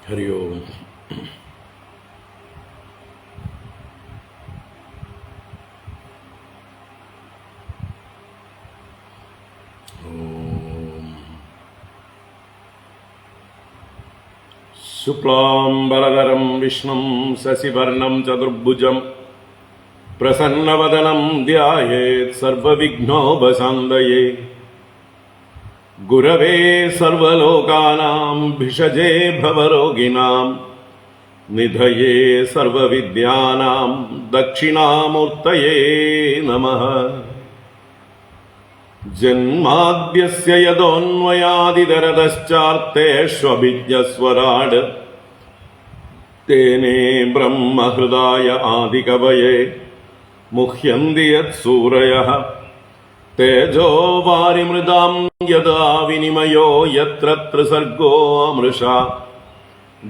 ഹരി ഓം. ശുക്ലാംബരധരം വിഷ്ണും ശശിവർണം ചതുർഭുജം പ്രസന്നവദനം ധ്യായേത് സർവവിഘ്നോപശാന്തയേ. ഗുരവേ സർവലോകാനാം ഭിഷജേ ഭവരോഗിണാം നിധയേ സർവവിദ്യാനാം ദക്ഷിണാമൂർത്തയേ നമഃ. ജന്മാദ്യസ്യ യതോന്വയാദിതരതശ്ചാർത്തേഷ്വഭിജ്ഞസ്വരാട് തേനേ ബ്രഹ്മഹൃദായ ആദികവയേ മുഹ്യന്തി യത്സൂരയഃ. തേജോ വാരിമൃതാം യദാ വിനിമയോ യത്ര ത്രിസർഗോ അമൃഷാ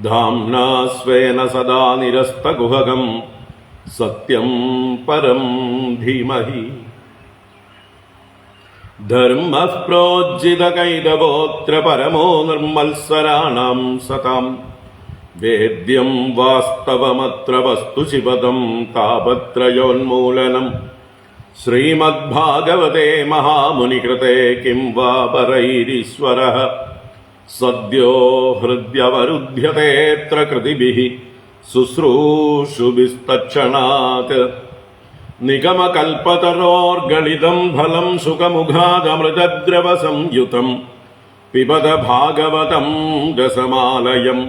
ധാംനാ സ്വേന സദാ നിരസ്തകുഹകം സത്യം പരം ധീമഹി. ധർമ്മഃ പ്രോജ്ജിതകൈതവോऽത്ര പരമോ നിർമ്മത്സരാണാം സതാം. വേദ്യം വാസ്തവമത്ര വസ്തു ശിവദം താപത്രയോന്മൂലനം. ശ്രീമദ്ഭാഗവതേ മഹാമുനികൃതേ കിം വാ പരൈരീശ്വരഃ സദ്യോ ഹൃദ്യവരുധ്യതേത്ര കൃതിഭിഃ ശുശ്രൂഷുഭിസ്തക്ഷണാത്. നിഗമകൽപതരോർഗളിതം ഫലം സുഖമുഖാദമൃതദ്രവസംയുതം പിബത ഭാഗവതം രസമാലയം.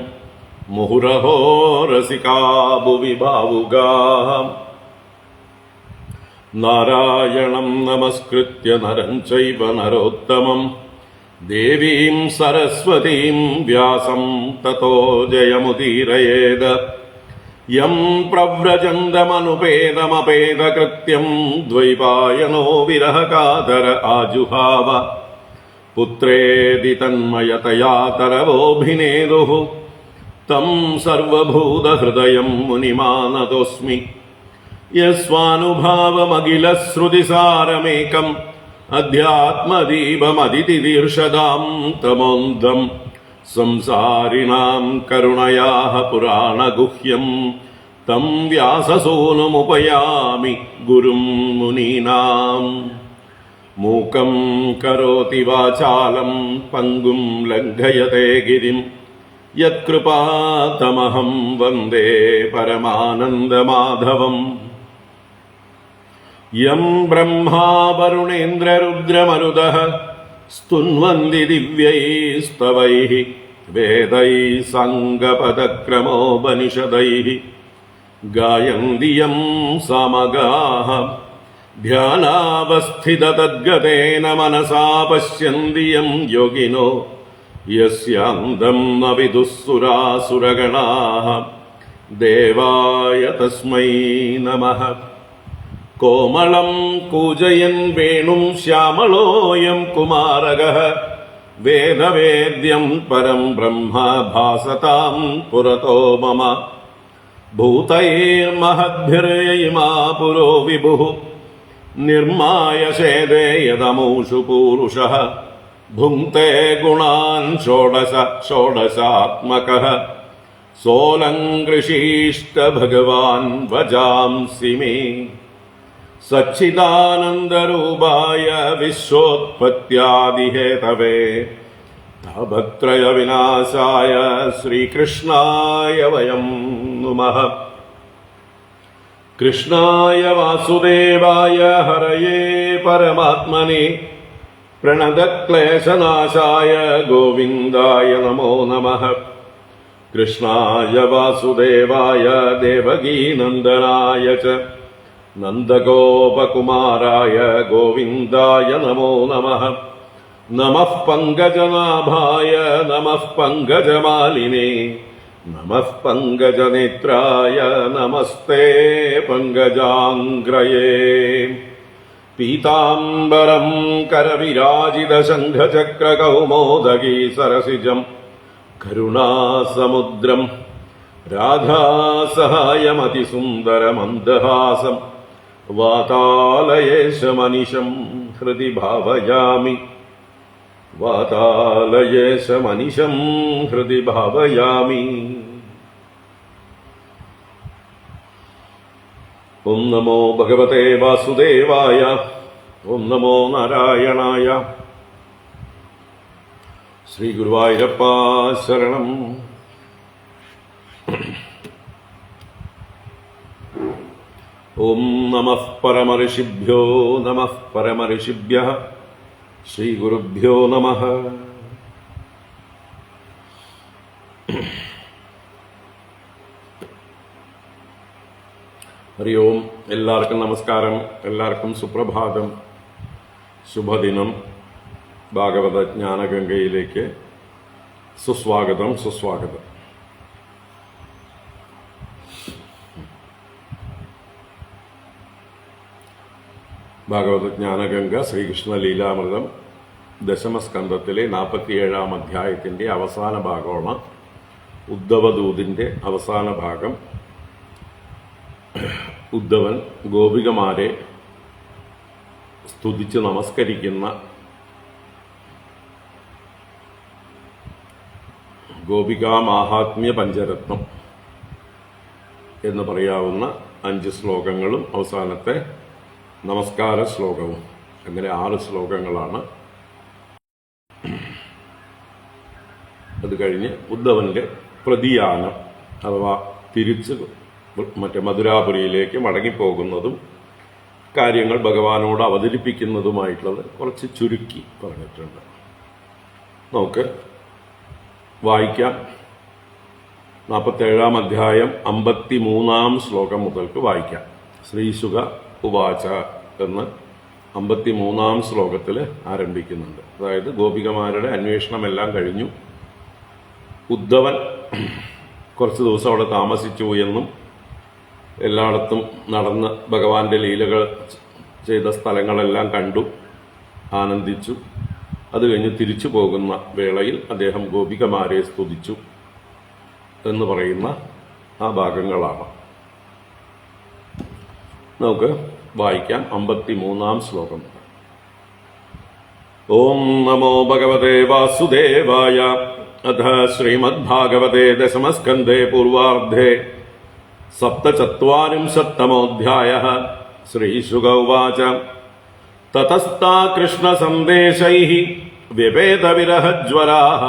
മുഹുരഹോ രസികാ ഭുവി ഭാവുകാഃ. നാരായണം നമസ്കൃത്യ നരം ചൈവ നരോത്തമം ദേവീം സരസ്വതീം വ്യാസം തതോ ജയമുദീരയേത്. യം പ്രവ്രജന്തമനുപേതമപേതകൃത്യം ദ്വൈപായനോ വിരഹകാതര ആജുഹാവ. പുത്രേതി തന്മയതയാ തരവോഭിനേദുഃ തം സർവഭൂതഹൃദയം മുനിമാനതോസ്മി. യസ്വാനുഭാവമഖിലശ്രുതിസാരമേകം അധ്യാത്മദീപമതിതിദീർഷതാം തമോന്ധം. സംസാരിണാം കരുണയാഃ പുരാണഗുഹ്യം തം വ്യാസസൂനുമുപയാമി ഗുരും മുനീനാം. മൂകം കരോതി വാചാലം പങ്കും ലംഘയതേ ഗിരിം യത്കൃപാതമഹം വന്ദേ പരമാനന്ദമാധവം. യം ബ്രഹ്മാ വരുണേന്ദ്രരുദ്രമരുതഃ സ്തുന്വന്തി ദിവ്യൈസ്തവൈഃ വേദൈഃ സാംഗപദക്രമോപനിഷദൈഃ ഗായന്തി യം സാമഗാഃ. ധ്യാനാവസ്ഥിതതദ്ഗതേന മനസാ പശ്യന്തി യം യോഗിനോ യസ്യാന്തം ന വിദുഃ സുരാസുരഗണാഃ. ദേവായ തസ്മൈ നമഃ. കോമളം കൂജയൻ വേണും ശ്യാമളോയം കുമാരകഃ വേദവേദ്യം പരം ബ്രഹ്മ ഭാസതാം പുരതോ മമ. ഭൂതൈർമഹദ്ഭിർയയിമാ പുരോ വിഭുഃ നിർമായ ശേദേ യദമൂഷു പൂരുഷഃ. ഭുങ്ക്തേ ഗുണാൻ ഷോഡശ ഷോഡശാത്മകഃ സോലങ്കൃഷീഷ്ട ഭഗവാൻ വജാംസി മേ. സച്ചിദാനന്ദരൂപായ വിശ്വോത്പത്യാദിഹേതവേ താപത്രയവിനാശായ ശ്രീകൃഷ്ണായ വയം നുമഃ. കൃഷ്ണായ വാസുദേവായ ഹരയേ പരമാത്മനെ പ്രണതക്ലേശനാശായ ഗോവിന്ദായ നമോ നമഃ. കൃഷ്ണായ വാസുദേവായ ദേവകീനന്ദനായ ച നന്ദഗോപകുമാരായ ഗോവിന്ദായ നമോ നമഃ. നമഃ പങ്കജനാഭായ നമഃ പങ്കജമാലിനേ നമഃ പങ്കജനേത്രായ നമസ്തേ പങ്കജാംഗ്രയേ. പീതാംബരം കരവിരാജിതശംഖചക്രകൗമോദഗീ സരസിജം കരുണാസമുദ്രം രാധാസഹായമതിസുന്ദരമന്ദഹാസം വാതാലയേശമനിശം ഹൃദി ഭാവയാമി. വാതാലയേശമനിശം ഹൃദി ഭാവയാമി. ഓം നമോ ഭഗവതേ വാസുദേവായ. ഓം നമോ നാരായണായ. ശ്രീ ഗുരുവായൂരപ്പ ശരണം. ഓം നമഃ പരമഋഷിഭ്യോ നമഃ പരമഋഷിഭ്യഃ. ശ്രീ ഗുരുഭ്യോ നമഃ. ഹരി ഓം. എല്ലാവർക്കും നമസ്കാരം. എല്ലാവർക്കും സുപ്രഭാതം, ശുഭദിനം. ഭാഗവത ജ്ഞാനഗംഗയിലേക്ക് സുസ്വാഗതം, സുസ്വാഗതം. ഭാഗവത ജ്ഞാനഗംഗ ശ്രീകൃഷ്ണ ലീലാമൃതം ദശമസ്കന്ധത്തിലെ 47-ാം അധ്യായത്തിന്റെ അവസാന ഭാഗമാണ്. ഉദ്ധവദൂതിന്റെ അവസാന ഭാഗം. ഉദ്ധവൻ ഗോപികമാരെ സ്തുതിച്ച് നമസ്കരിക്കുന്ന ഗോപികാ മാഹാത്മ്യ പഞ്ചരത്നം എന്ന് പറയാവുന്ന 5 ശ്ലോകങ്ങളും അവസാനത്തെ നമസ്കാര ശ്ലോകവും, അങ്ങനെ 6 ശ്ലോകങ്ങളാണ്. അത് കഴിഞ്ഞ് ഉദ്ധവന്റെ പ്രതിയാനം അഥവാ തിരിച്ച് മറ്റേ മധുരാപുരിയിലേക്ക് മടങ്ങിപ്പോകുന്നതും കാര്യങ്ങൾ ഭഗവാനോട് അവതരിപ്പിക്കുന്നതുമായിട്ടുള്ളത് കുറച്ച് ചുരുക്കി പറഞ്ഞിട്ടുണ്ട്. നമുക്ക് വായിക്കാം. 47-ാം അധ്യായം 53-ാം ശ്ലോകം മുതൽക്ക് വായിക്കാം. ശ്രീശുക ഉവാച എന്ന് 53-ാം ശ്ലോകത്തിൽ ആരംഭിക്കുന്നുണ്ട്. അതായത് ഗോപികമാരുടെ അന്വേഷണമെല്ലാം കഴിഞ്ഞു. ഉദ്ധവൻ കുറച്ച് ദിവസം അവിടെ താമസിച്ചു എന്നും എല്ലായിടത്തും നടന്ന് ഭഗവാന്റെ ലീലകൾ ചെയ്ത സ്ഥലങ്ങളെല്ലാം കണ്ടു, ആനന്ദിച്ചു. അത് കഴിഞ്ഞ് തിരിച്ചു പോകുന്ന വേളയിൽ അദ്ദേഹം ഗോപികമാരെ സ്തുതിച്ചു എന്ന് പറയുന്ന ആ ഭാഗങ്ങളാണ്. നമുക്ക് വായിക്കാം 53-ാം ശ്ലോകം. ഓം നമോ ഭഗവതേ വാസുദേവായ. അഥ ശ്രീമദ്ഭാഗവതേ ദശമസ്കന്ധേ പൂർവാർദ്ധേ 47-തമോऽധ്യായഃ. ശ്രീശുക ഉവാച. തതസ്താ കൃഷ്ണസന്ദേശൈഃ വ്യപേതവിരഹജ്വരാः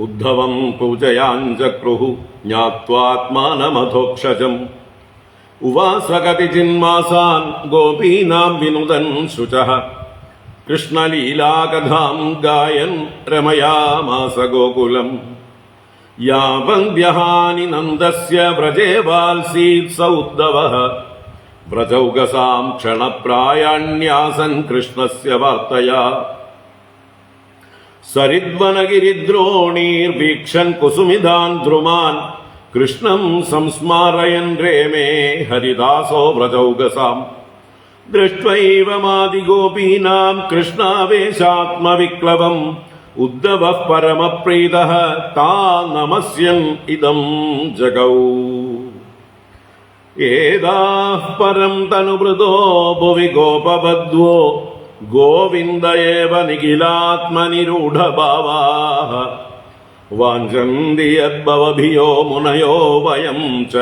ഉദ്ധവം പൂജയാഞ്ചക്രുഃ ജ്ഞാത്വാത്മാനമധോക്ഷജം. ഉവാസ കതിചിന്മാസാൻ ഗോപീനാം വിനുദൻ ശുചഃ കൃഷ്ണലീലാകഥാം ഗായൻ രമയാമാസ ഗോകുലം. യാവന്ത്യഹാനി നന്ദസ്യ വ്രജേ വാൽസീത് സ ഉദ്ധവഃ വ്രജൗകസാം ക്ഷണപ്രായാണ്യാസൻ കൃഷ്ണസ്യ വാർത്തയാ. സരിദ്വനഗിരിദ്രോണീർവീക്ഷൻ കുസുമിതാൻ ധ്രുമാൻ കൃഷ്ണം സംസ്മാരയൻ രേമേ ഹരിദാസോ വ്രജൗകസാം. ദൃഷ്ട്വൈവ മാദിഗോപീനാം കൃഷ്ണാവേശാത്മവിക്ലവം ഉദ്ധവഃ പരമപ്രീതഃ താ നമസ്യൻ ഇദം ജഗൗ. ഏതാഃ പരം തനുമൃതോ ഭുവി ഗോപവധ്വോ ഗോവിന്ദ ഏവ നിഖിലാത്മനിരൂഢഭാവാഃ. വാഞ്ചന്തി യദ്ഭവഭിയോ മുനയോ വയം ച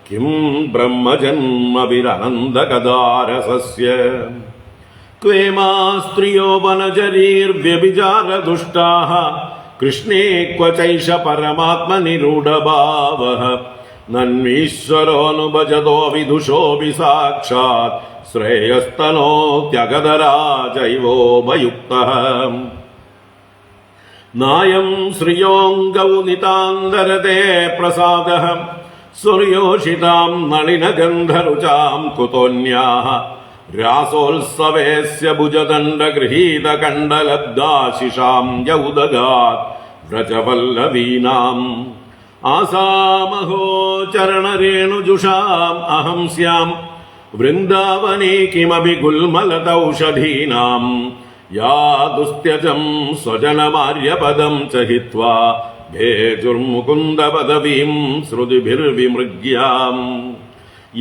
കിം ബ്രഹ്മജന്മഭിരനന്ദകഥാരസസ്യ. ക്വേമാ സ്ത്രിയോ വനചരീർവ്യഭിചാരദുഷ്ടാഃ കൃഷ്ണേ ക്വചൈഷ പരമാത്മനിരൂഢഭാവഃ. നന്വീശ്വരോനുഭജതോ വിദുഷോऽപി സാക്ഷാത് ശ്രേയസ്തനോത്യഗതരാജൈവോപയുക്തഃ. നായം ശ്രിയോങ്കൗ നിതാന്തരതേ പ്രസാദഃ സൂര്യോഷിതാം നളിനഗന്ധരുചാം കുതോന്യാഃ രാസോത്സവേസ്യ ഭുജദണ്ഡഗൃഹീതകണ്ഡലബ്ദാശിഷാം യൗദഗാത് വ്രജവല്ലവീനാം ആസാമഹോ ചരണരേണുജുഷാം അഹം സ്യാം വൃന്ദാവനേ കിമപി ഗുൽമലതൗഷധീനാം യാ ദുസ്ത്യജം സ്വജനമാര്യപദം ച ഹിത്വാ ഭേജുർമുകുന്ദപദവീം ശ്രുതിഭിർവിമൃഗ്യാം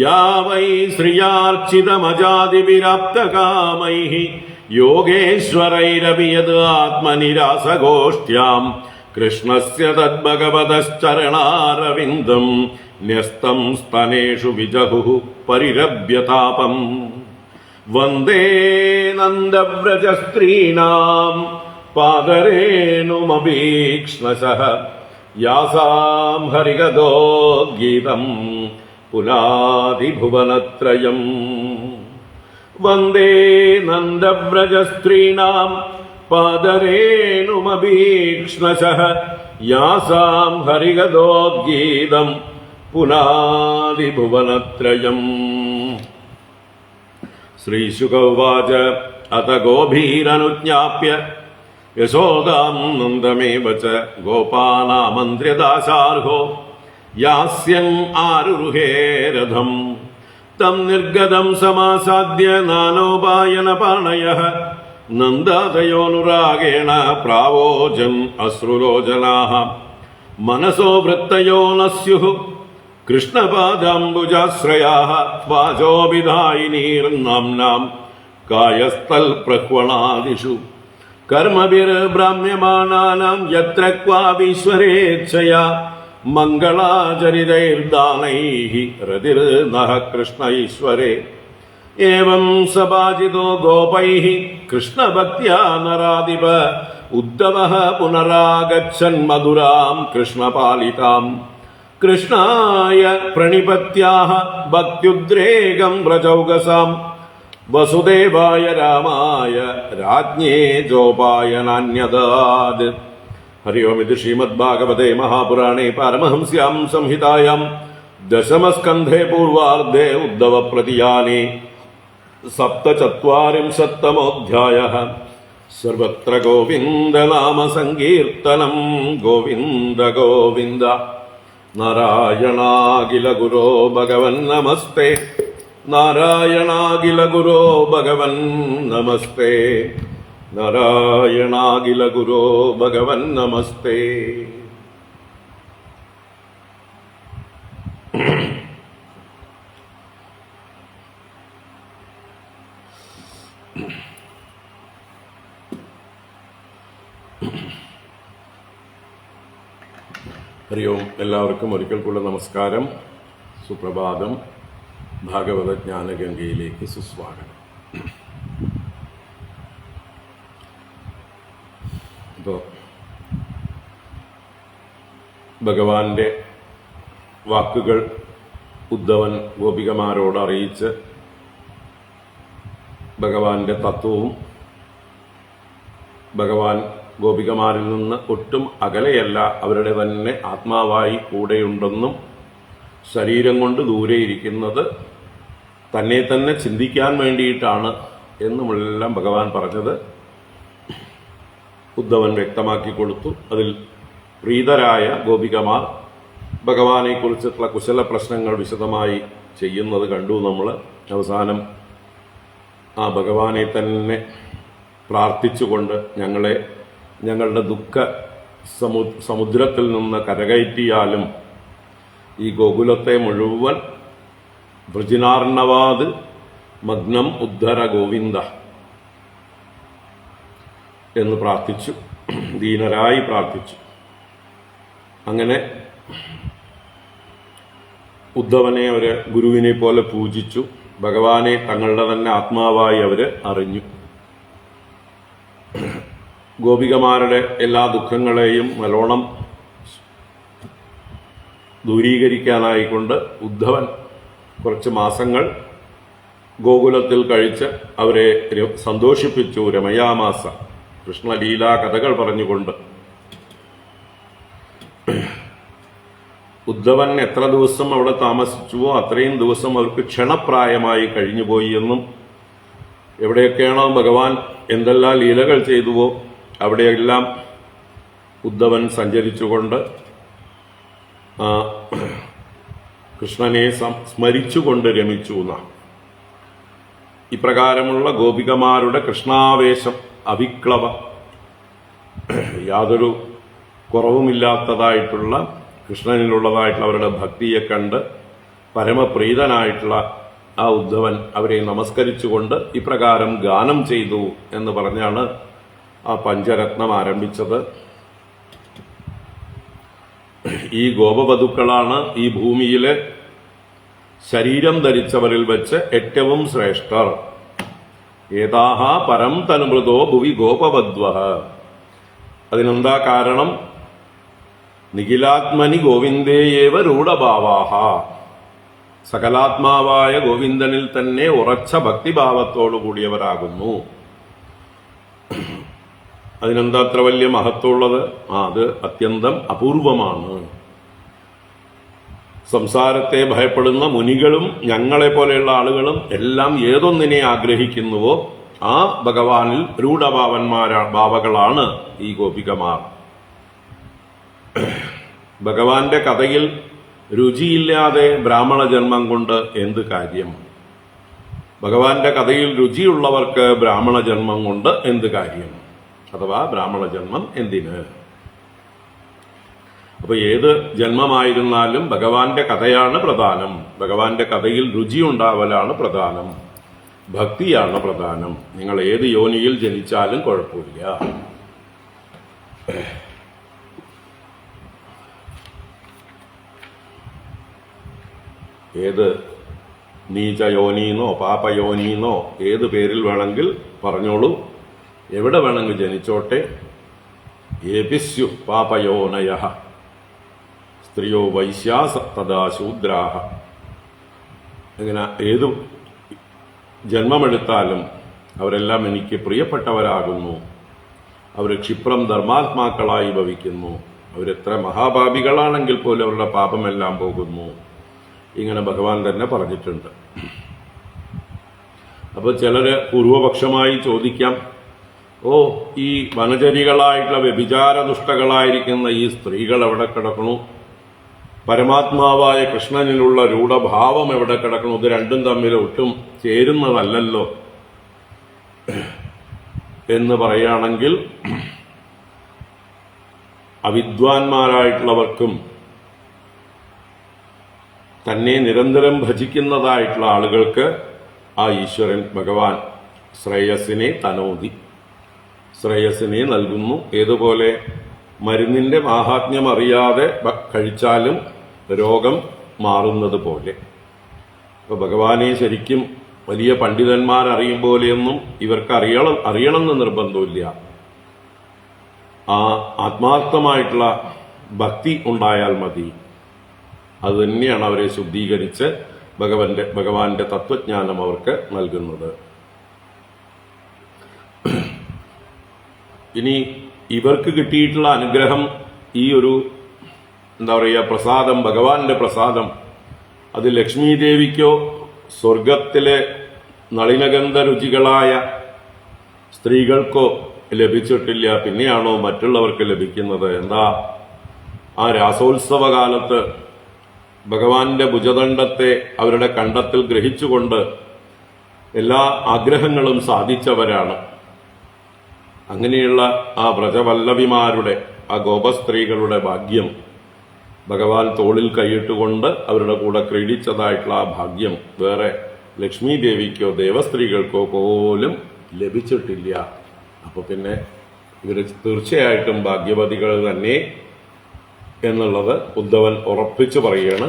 യാ വൈ ശ്രിയാർച്ചിതമജാതിവിരാപ്തകാമൈഃ യോഗേശ്വരൈരപി യത് ആത്മനിരാസഗോഷ്ഠ്യാം കൃഷ്ണസ്യ തദ്ഭഗവതശ്ചരണാരവിന്ദം ന്യസ്തം സ്തനേഷു വിജഹുഃ പരിരഭ്യതാപം വന്ദേ നന്ദവ്രജസ്ത്രീണാം പാദരേണുമഭീക്ഷ്ണശഃ യാസാം ഹരിഗതോദ്ഗീതം പുനാതിഭുവനത്രയം വന്ദേ നന്ദവ്രജസ്ത്രീണാം പാദരേണുമഭീക്ഷ്ണശഃ യാസാം ഹരിഗതോദ്ഗീതം പുനാതിഭുവനത്രയം. ശ്രീശുക ഉവാച അത ഗോഭീരനുജ്ഞാപ്യ യശോദാം നന്ദമേവ ച ഗോപാനാമന്ത്ര്യദാശാർഹോ യാസ്യൻ ആരുരുഹേ രഥം തം നിർഗതം സമാസാദ്യ നാനോപായനപാണയഃ നന്ദാദയോനുരാഗേണ പ്രാവോചൻ അശ്രുലോചനാഃ മനസോ വൃത്തയോ ന സ്യുഃ കൃഷ്ണപാദാംബുജാശ്രയാഃ വാചോഭിധായിനീർനാംനാം കായസ്ഥൽപ്രഹ്വണാദിഷു കർമ്മഭിർഭ്രാമ്യമാണാനാം യത്ര ക്വാപീശ്വരേച്ഛയാ മംഗളാചരിതൈർദാനൈഃ രതിർനഃ കൃഷ്ണ ഈശ്വരേ. ഏവം സഭാജിതോ ഗോപൈഃ കൃഷ്ണഭക്ത്യാ നരാധിപ ഉദ്ധവഃ പുനരാഗച്ഛൻ മധുരാം കൃഷ്ണപാലിതാം കൃഷ്ണായ പ്രണിപത്യാഃ ഭക്ത്യുദ്രേകം വ്രജൗകസാം വസുദേവായ രാമായ രാജ്ഞേ ജോപായനാന്യദാത്. ഹരി ഓം. ഇത് ശ്രീമദ്ഭാഗവതേ മഹാപുരാണേ പാരമഹംസ്യാം സംഹിതായാം ദശമസ്കന്ധേ പൂർവാർദ്ധേ ഉദ്ധവ പ്രതിയാനേ സപ്തചത്വാരിംശത്തമോऽധ്യായഃ. സർവത്ര ഗോവിന്ദനാമ സങ്കീർത്തനം. ഗോവിന്ദ ഗോവിന്ദ. നാരായണാഖില ഗുരോ ഭഗവൻ നമസ്തേ. നാരായണാഖില ഗുരോ ഭഗവൻ നമസ്തേ. നാരായണാഖില ഗുരോ ഭഗവൻ നമസ്തേ. ഹരി ഓം. എല്ലാവർക്കും ഒരിക്കൽ കൂടെ നമസ്കാരം, സുപ്രഭാതം. ഭാഗവത ജ്ഞാനഗംഗയിലേക്ക് സുസ്വാഗതം. അപ്പോൾ ഭഗവാന്റെ വാക്കുകൾ ഉദ്ധവൻ ഗോപികമാരോട് അറിയിച്ച് ഭഗവാന്റെ തത്വവും ഭഗവാൻ ഗോപികമാരിൽ നിന്ന് ഒട്ടും അകലെയല്ല, അവരുടെ തന്നെ ആത്മാവായി കൂടെയുണ്ടെന്നും ശരീരം കൊണ്ട് ദൂരെ ഇരിക്കുന്നത് തന്നെ തന്നെ ചിന്തിക്കാൻ വേണ്ടിയിട്ടാണ് എന്നുമെല്ലാം ഭഗവാൻ പറഞ്ഞത് ഉദ്ധവൻ വ്യക്തമാക്കി കൊടുത്തു. അതിൽ പ്രീതരായ ഗോപികമാർ ഭഗവാനെക്കുറിച്ചിട്ടുള്ള കുശല പ്രശ്നങ്ങൾ വിശദമായി ചെയ്യുന്നത് കണ്ടു നമ്മൾ. അവസാനം ആ ഭഗവാനെ തന്നെ പ്രാർത്ഥിച്ചുകൊണ്ട് ഞങ്ങളുടെ ദുഃഖ സമുദ്രത്തിൽ നിന്ന് കരകയറ്റിയാലും ഈ ഗോകുലത്തെ മുഴുവൻ വൃജിനാർണവാത് മഗ്നം ഉദ്ധര ഗോവിന്ദ എന്ന് പ്രാർത്ഥിച്ചു, ദീനരായി പ്രാർത്ഥിച്ചു. അങ്ങനെ ഉദ്ധവനെ അവർ ഗുരുവിനെ പോലെ പൂജിച്ചു. ഭഗവാനെ തങ്ങളുടെ തന്നെ ആത്മാവായി അവർ അറിഞ്ഞു. ഗോപികമാരുടെ എല്ലാ ദുഃഖങ്ങളെയും നല്ലോണം ദൂരീകരിക്കാനായിക്കൊണ്ട് ഉദ്ധവൻ കുറച്ച് മാസങ്ങൾ ഗോകുലത്തിൽ കഴിച്ച് അവരെ സന്തോഷിപ്പിച്ചു. രമയാമാസ, കൃഷ്ണലീലാ കഥകൾ പറഞ്ഞുകൊണ്ട് ഉദ്ധവൻ എത്ര ദിവസം അവിടെ താമസിച്ചുവോ അത്രയും ദിവസം അവർക്ക് ക്ഷണപ്രായമായി കഴിഞ്ഞുപോയി എന്നും എവിടെയൊക്കെയാണോ ഭഗവാൻ എന്തെല്ലാം ലീലകൾ ചെയ്തുവോ അവിടെയെല്ലാം ഉദ്ധവൻ സഞ്ചരിച്ചുകൊണ്ട് കൃഷ്ണനെ സ്മരിച്ചുകൊണ്ട് രമിച്ചു എന്നാണ്. ഇപ്രകാരമുള്ള ഗോപികമാരുടെ കൃഷ്ണാവേശം അവിക്ലവ, യാതൊരു കുറവുമില്ലാത്തതായിട്ടുള്ള കൃഷ്ണനിലുള്ളതായിട്ടുള്ള അവരുടെ ഭക്തിയെ കണ്ട് പരമപ്രീതനായിട്ടുള്ള ആ ഉദ്ധവൻ അവരെ നമസ്കരിച്ചുകൊണ്ട് ഇപ്രകാരം ഗാനം ചെയ്തു എന്ന് പറഞ്ഞാണ് ആ പഞ്ചരത്നം ആരംഭിച്ചത്. ഈ ഗോപവധുക്കളാണ് ഈ ഭൂമിയിലെ ശരീരം ധരിച്ചവരിൽ വെച്ച് ഏറ്റവും ശ്രേഷ്ഠർ. ഏതാഹ പരം തനുമൃതോ ഭുവി ഗോപവധ്വഃ. അതിനെന്താ കാരണം? നിഖിലാത്മനി ഗോവിന്ദേയേവ രൂഢഭാവാഹ. സകലാത്മാവായ ഗോവിന്ദനിൽ തന്നെ ഉറച്ച ഭക്തിഭാവത്തോടു കൂടിയവരാകുന്നു. അതിനെന്താ അത്ര വലിയ മഹത്വമുള്ളത്? അത് അത്യന്തം അപൂർവമാണ്. സംസാരത്തെ ഭയപ്പെടുന്ന മുനികളും ഞങ്ങളെ പോലെയുള്ള ആളുകളും എല്ലാം ഏതൊന്നിനെ ആഗ്രഹിക്കുന്നുവോ ആ ഭഗവാനിൽ ഭാവകളാണ് ഈ ഗോപികമാർ. ഭഗവാന്റെ കഥയിൽ രുചിയില്ലാതെ ബ്രാഹ്മണ ജന്മം കൊണ്ട് എന്ത് കാര്യം? ഭഗവാന്റെ കഥയിൽ രുചിയുള്ളവർക്ക് ബ്രാഹ്മണ ജന്മം കൊണ്ട് എന്ത് കാര്യം? അഥവാ ബ്രാഹ്മണ ജന്മം എന്തിന്? അപ്പൊ ഏത് ജന്മമായിരുന്നാലും ഭഗവാന്റെ കഥയാണ് പ്രധാനം. ഭഗവാന്റെ കഥയിൽ രുചി ഉണ്ടാവലാണ് പ്രധാനം, ഭക്തിയാണ് പ്രധാനം. നിങ്ങൾ ഏത് യോനിയിൽ ജനിച്ചാലും കുഴപ്പമില്ല. ഏത് നീചയോനീന്നോ പാപയോനീന്നോ ഏത് പേരിൽ വേണമെങ്കിൽ പറഞ്ഞോളൂ, എവിടെ വേണമെങ്കിൽ ജനിച്ചോട്ടെ. ഏപിസ്യു പാപയോനയ സ്ത്രീയോ വൈശ്യാസ തഥാ ശൂദ്രാഹ. ഇങ്ങനെ ഏത് ജന്മമെടുത്താലും അവരെല്ലാം എനിക്ക് പ്രിയപ്പെട്ടവരാകുന്നു. അവർ ക്ഷിപ്രം ധർമാത്മാക്കളായി ഭവിക്കുന്നു. അവരെത്ര മഹാപാപികളാണെങ്കിൽ പോലും അവരുടെ പാപമെല്ലാം പോകുന്നു. ഇങ്ങനെ ഭഗവാൻ തന്നെ പറഞ്ഞിട്ടുണ്ട്. അപ്പോൾ ചിലര് പൂർവപക്ഷമായി ചോദിക്കാം, ഈ വനചരികളായിട്ടുള്ള വ്യഭിചാരദുഷ്ടകളായിരിക്കുന്ന ഈ സ്ത്രീകൾ എവിടെ കിടക്കണു? പരമാത്മാവായ കൃഷ്ണനിലുള്ള രൂഢഭാവം എവിടെ കിടക്കണു? ഇത് രണ്ടും തമ്മിൽ ഒട്ടും ചേരുന്നതല്ലല്ലോ എന്ന് പറയുകയാണെങ്കിൽ അവിദ്വാൻമാരായിട്ടുള്ളവർക്കും തന്നെ നിരന്തരം ഭജിക്കുന്നതായിട്ടുള്ള ആളുകൾക്ക് ആ ഈശ്വരൻ ഭഗവാൻ ശ്രേയസ്സിനെ തനോതി, ശ്രേയസ്സിനെ നൽകുന്നു. ഏതുപോലെ മരുന്നിന്റെ മാഹാത്മ്യം അറിയാതെ കഴിച്ചാലും രോഗം മാറുന്നത് പോലെ. അപ്പൊ ഭഗവാനെ ശരിക്കും വലിയ പണ്ഡിതന്മാരറിയും പോലെയൊന്നും ഇവർക്ക് അറിയണമെന്ന് നിർബന്ധമില്ല. ആ ആത്മാർത്ഥമായിട്ടുള്ള ഭക്തി ഉണ്ടായാൽ മതി. അത് തന്നെയാണ് അവരെ ശുദ്ധീകരിച്ച് ഭഗവാന്റെ തത്വജ്ഞാനം അവർക്ക് നൽകുന്നത്. ഇനി ഇവർക്ക് കിട്ടിയിട്ടുള്ള അനുഗ്രഹം, ഈ ഒരു പ്രസാദം, ഭഗവാന്റെ പ്രസാദം, അത് ലക്ഷ്മി ദേവിക്കോ സ്വർഗത്തിലെ നളിനഗന്ധ രുചികളായ സ്ത്രീകൾക്കോ ലഭിച്ചിട്ടില്ല. പിന്നെയാണോ മറ്റുള്ളവർക്ക് ലഭിക്കുന്നത്? എന്താ? ആ രാസോത്സവ കാലത്ത് ഭഗവാന്റെ ഭുജദണ്ഡത്തെ അവരുടെ കണ്ടത്തിൽ ഗ്രഹിച്ചുകൊണ്ട് എല്ലാ ആഗ്രഹങ്ങളും സാധിച്ചവരാണ്. അങ്ങനെയുള്ള ആ വ്രജവല്ലഭിമാരുടെ, ആ ഗോപസ്ത്രീകളുടെ ഭാഗ്യം ഭഗവാൻ തോളിൽ കൈയിട്ടുകൊണ്ട് അവരുടെ കൂടെ ക്രീഡിച്ചതായിട്ടുള്ള ആ ഭാഗ്യം വേറെ ലക്ഷ്മി ദേവിക്കോ ദേവസ്ത്രീകൾക്കോ പോലും ലഭിച്ചിട്ടില്ല. അപ്പൊ പിന്നെ ഇവർ തീർച്ചയായിട്ടും ഭാഗ്യവതികൾ തന്നെ എന്നുള്ളത് ഉദ്ധവൻ ഉറപ്പിച്ചു പറയുകയാണ്.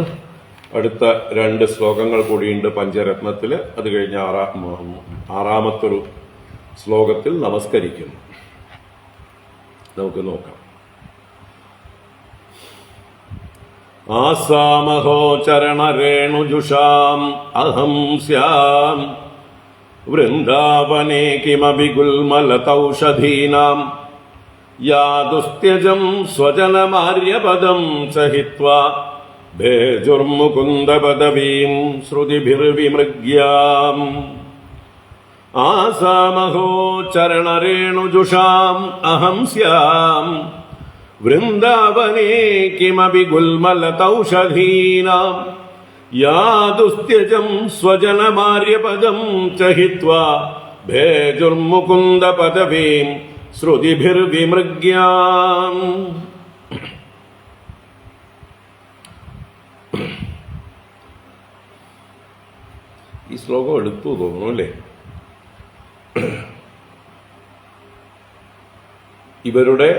അടുത്ത 2 ശ്ലോകങ്ങൾ കൂടിയുണ്ട് പഞ്ചരത്നത്തിൽ. അത് കഴിഞ്ഞ് ആറാമത്തൊരു ശ്ലോകത്തിൽ നമസ്കരിക്കുന്നു. നമുക്ക് നോക്കാം. ആസാമഹോ ചരണരേണുജുഷാം അഹം സ്യാം വൃന്ദാവനേ കിമപി ഗുൽമലതൗഷധീനാം യാദുസ്ത്യജം സ്വജനമാര്യപദം സഹിത്വാ ഭേജുർമുകുന്ദപദവീം ശ്രുതിഭിർവിമൃഗ്യാം ആസാമഹോ ചരണരേണുജുഷാം അഹം സ്യാം വൃന്ദാവനേ കിമപി ഗുൽമലതൗഷധീനാം യാദുസ്ത്യജം സ്വജനമാര്യപദം ച ഹിത്വാ ഭേജുർമുകുന്ദപദവീം ശ്രുതിഭിർവിമൃഗ്യാം. ഈ ശ്ലോകം എടുത്തു തോന്നുന്നു അല്ലേ? ഇവരുടെ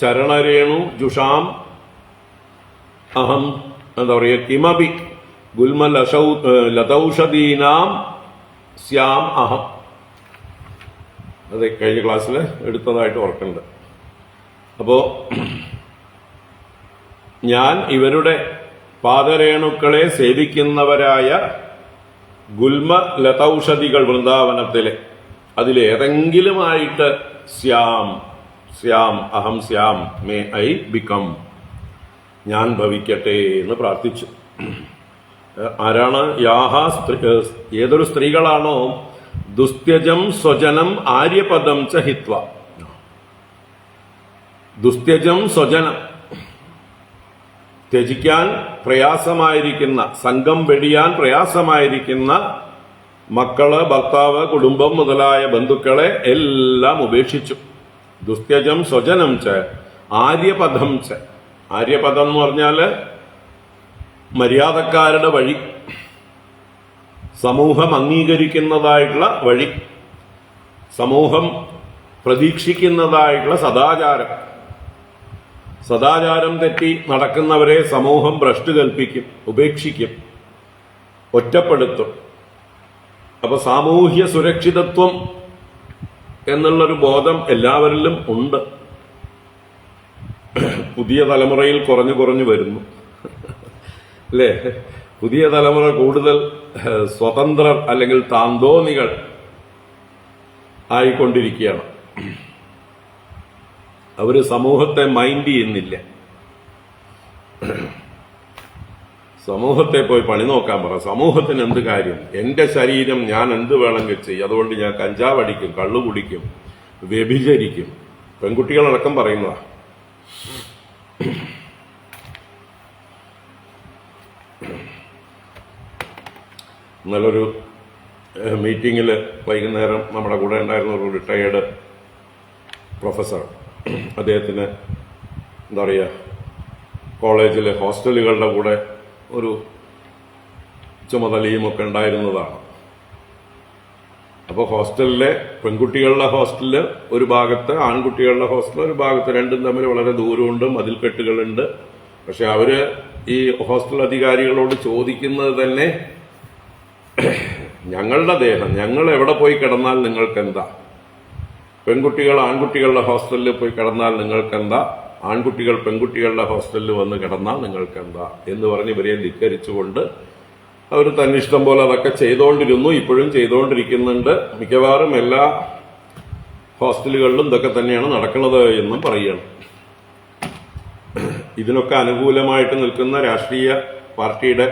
ചരണരേണു ജുഷാം അഹം എന്താ പറയുക കിമപി ലതൗഷധീനാം സ്യാം അഹം. അതെ, കഴിഞ്ഞ ക്ലാസ്സിൽ എടുത്തതായിട്ട് ഓർക്കുന്നുണ്ട്. അപ്പോ ഞാൻ ഇവരുടെ പാദരേണുക്കളെ സേവിക്കുന്നവരായ ഗുൽമ ലതൗഷധികൾ വൃന്ദാവനത്തിലെ അതിലേതെങ്കിലുമായിട്ട് സ്യാം സ്യാം അഹം സ്യാം മേ ഐ ബിക്കം, ഞാൻ ഭവിക്കട്ടെ എന്ന് പ്രാർത്ഥിച്ചു. ആരാണ്? ഏതൊരു സ്ത്രീകളാണോ ദുസ്ത്യജം സ്വജനം ആര്യപദം ച ഹിത്വ. ദുസ്ത്യജം സ്വജനം, ത്യജിക്കാൻ പ്രയാസമായിരിക്കുന്ന, സംഘം വെടിയാൻ പ്രയാസമായിരിക്കുന്ന മക്കള്, ഭർത്താവ്, കുടുംബം മുതലായ ബന്ധുക്കളെ എല്ലാം ഉപേക്ഷിച്ചു. ദുസ്ത്യജം സ്വജനം ച ആര്യപദം ച. ആര്യപദം എന്ന് പറഞ്ഞാല് മര്യാദക്കാരുടെ വഴി, സമൂഹം അംഗീകരിക്കുന്നതായിട്ടുള്ള വഴി, സമൂഹം പ്രതീക്ഷിക്കുന്നതായിട്ടുള്ള സദാചാരം. സദാചാരം തെറ്റി നടക്കുന്നവരെ സമൂഹം ഭ്രഷ്ട് കൽപ്പിക്കും, ഉപേക്ഷിക്കും, ഒറ്റപ്പെടുത്തും. അപ്പൊ സാമൂഹ്യ സുരക്ഷിതത്വം എന്നുള്ളൊരു ബോധം എല്ലാവരിലും ഉണ്ട്. പുതിയ തലമുറയിൽ കുറഞ്ഞു കുറഞ്ഞു വരുന്നു അല്ലേ? പുതിയ തലമുറ കൂടുതൽ സ്വതന്ത്രർ അല്ലെങ്കിൽ താന്തോന്നികൾ ആയിക്കൊണ്ടിരിക്കുകയാണ്. അവര് സമൂഹത്തെ മൈൻഡ് ചെയ്യുന്നില്ല. സമൂഹത്തെ പോയി പണി നോക്കാൻ പറ. സമൂഹത്തിന് എന്ത് കാര്യം? എന്റെ ശരീരം ഞാൻ എന്ത് വേണമെങ്കിൽ ചെയ്യും, അതുകൊണ്ട് ഞാൻ കഞ്ചാവ് അടിക്കും, കള്ളു കുടിക്കും, വ്യഭിചരിക്കും. പെൺകുട്ടികളടക്കം പറയുന്നതാ. ഇന്നലൊരു മീറ്റിങ്ങിൽ വൈകുന്നേരം നമ്മുടെ കൂടെ ഉണ്ടായിരുന്ന ഒരു റിട്ടയേർഡ് പ്രൊഫസർ, അദ്ദേഹത്തിന് എന്താ പറയുക, കോളേജിലെ ഹോസ്റ്റലുകളുടെ കൂടെ ഒരു ചുമതലയും ഒക്കെ ഉണ്ടായിരുന്നതാണ്. അപ്പോൾ ഹോസ്റ്റലിലെ പെൺകുട്ടികളുടെ ഹോസ്റ്റലില് ഒരു ഭാഗത്ത്, ആൺകുട്ടികളുടെ ഹോസ്റ്റൽ ഒരു ഭാഗത്ത്, രണ്ടും തമ്മിൽ വളരെ ദൂരമുണ്ട്, മതിൽക്കെട്ടുകളുണ്ട്. പക്ഷെ അവര് ഈ ഹോസ്റ്റൽ അധികാരികളോട് ചോദിക്കുന്നത് തന്നെ, ഞങ്ങളുടെ ദേഹം ഞങ്ങൾ എവിടെ പോയി കിടന്നാൽ നിങ്ങൾക്കെന്താ? പെൺകുട്ടികൾ ആൺകുട്ടികളുടെ ഹോസ്റ്റലിൽ പോയി കിടന്നാൽ നിങ്ങൾക്കെന്താ? ആൺകുട്ടികൾ പെൺകുട്ടികളുടെ ഹോസ്റ്റലിൽ വന്ന് കിടന്നാൽ നിങ്ങൾക്കെന്താ എന്ന് പറഞ്ഞ് ഇവരെ ധിക്കരിച്ചുകൊണ്ട് അവർ തന്നിഷ്ടം പോലെ അതൊക്കെ ചെയ്തുകൊണ്ടിരുന്നു. ഇപ്പോഴും ചെയ്തുകൊണ്ടിരിക്കുന്നുണ്ട്. മിക്കവാറും എല്ലാ ഹോസ്റ്റലുകളിലും ഇതൊക്കെ തന്നെയാണ് നടക്കുന്നത് എന്നും പറയുകയാണ്. ഇതിനൊക്കെ അനുകൂലമായിട്ട് നിൽക്കുന്ന രാഷ്ട്രീയ പാർട്ടിയുടെ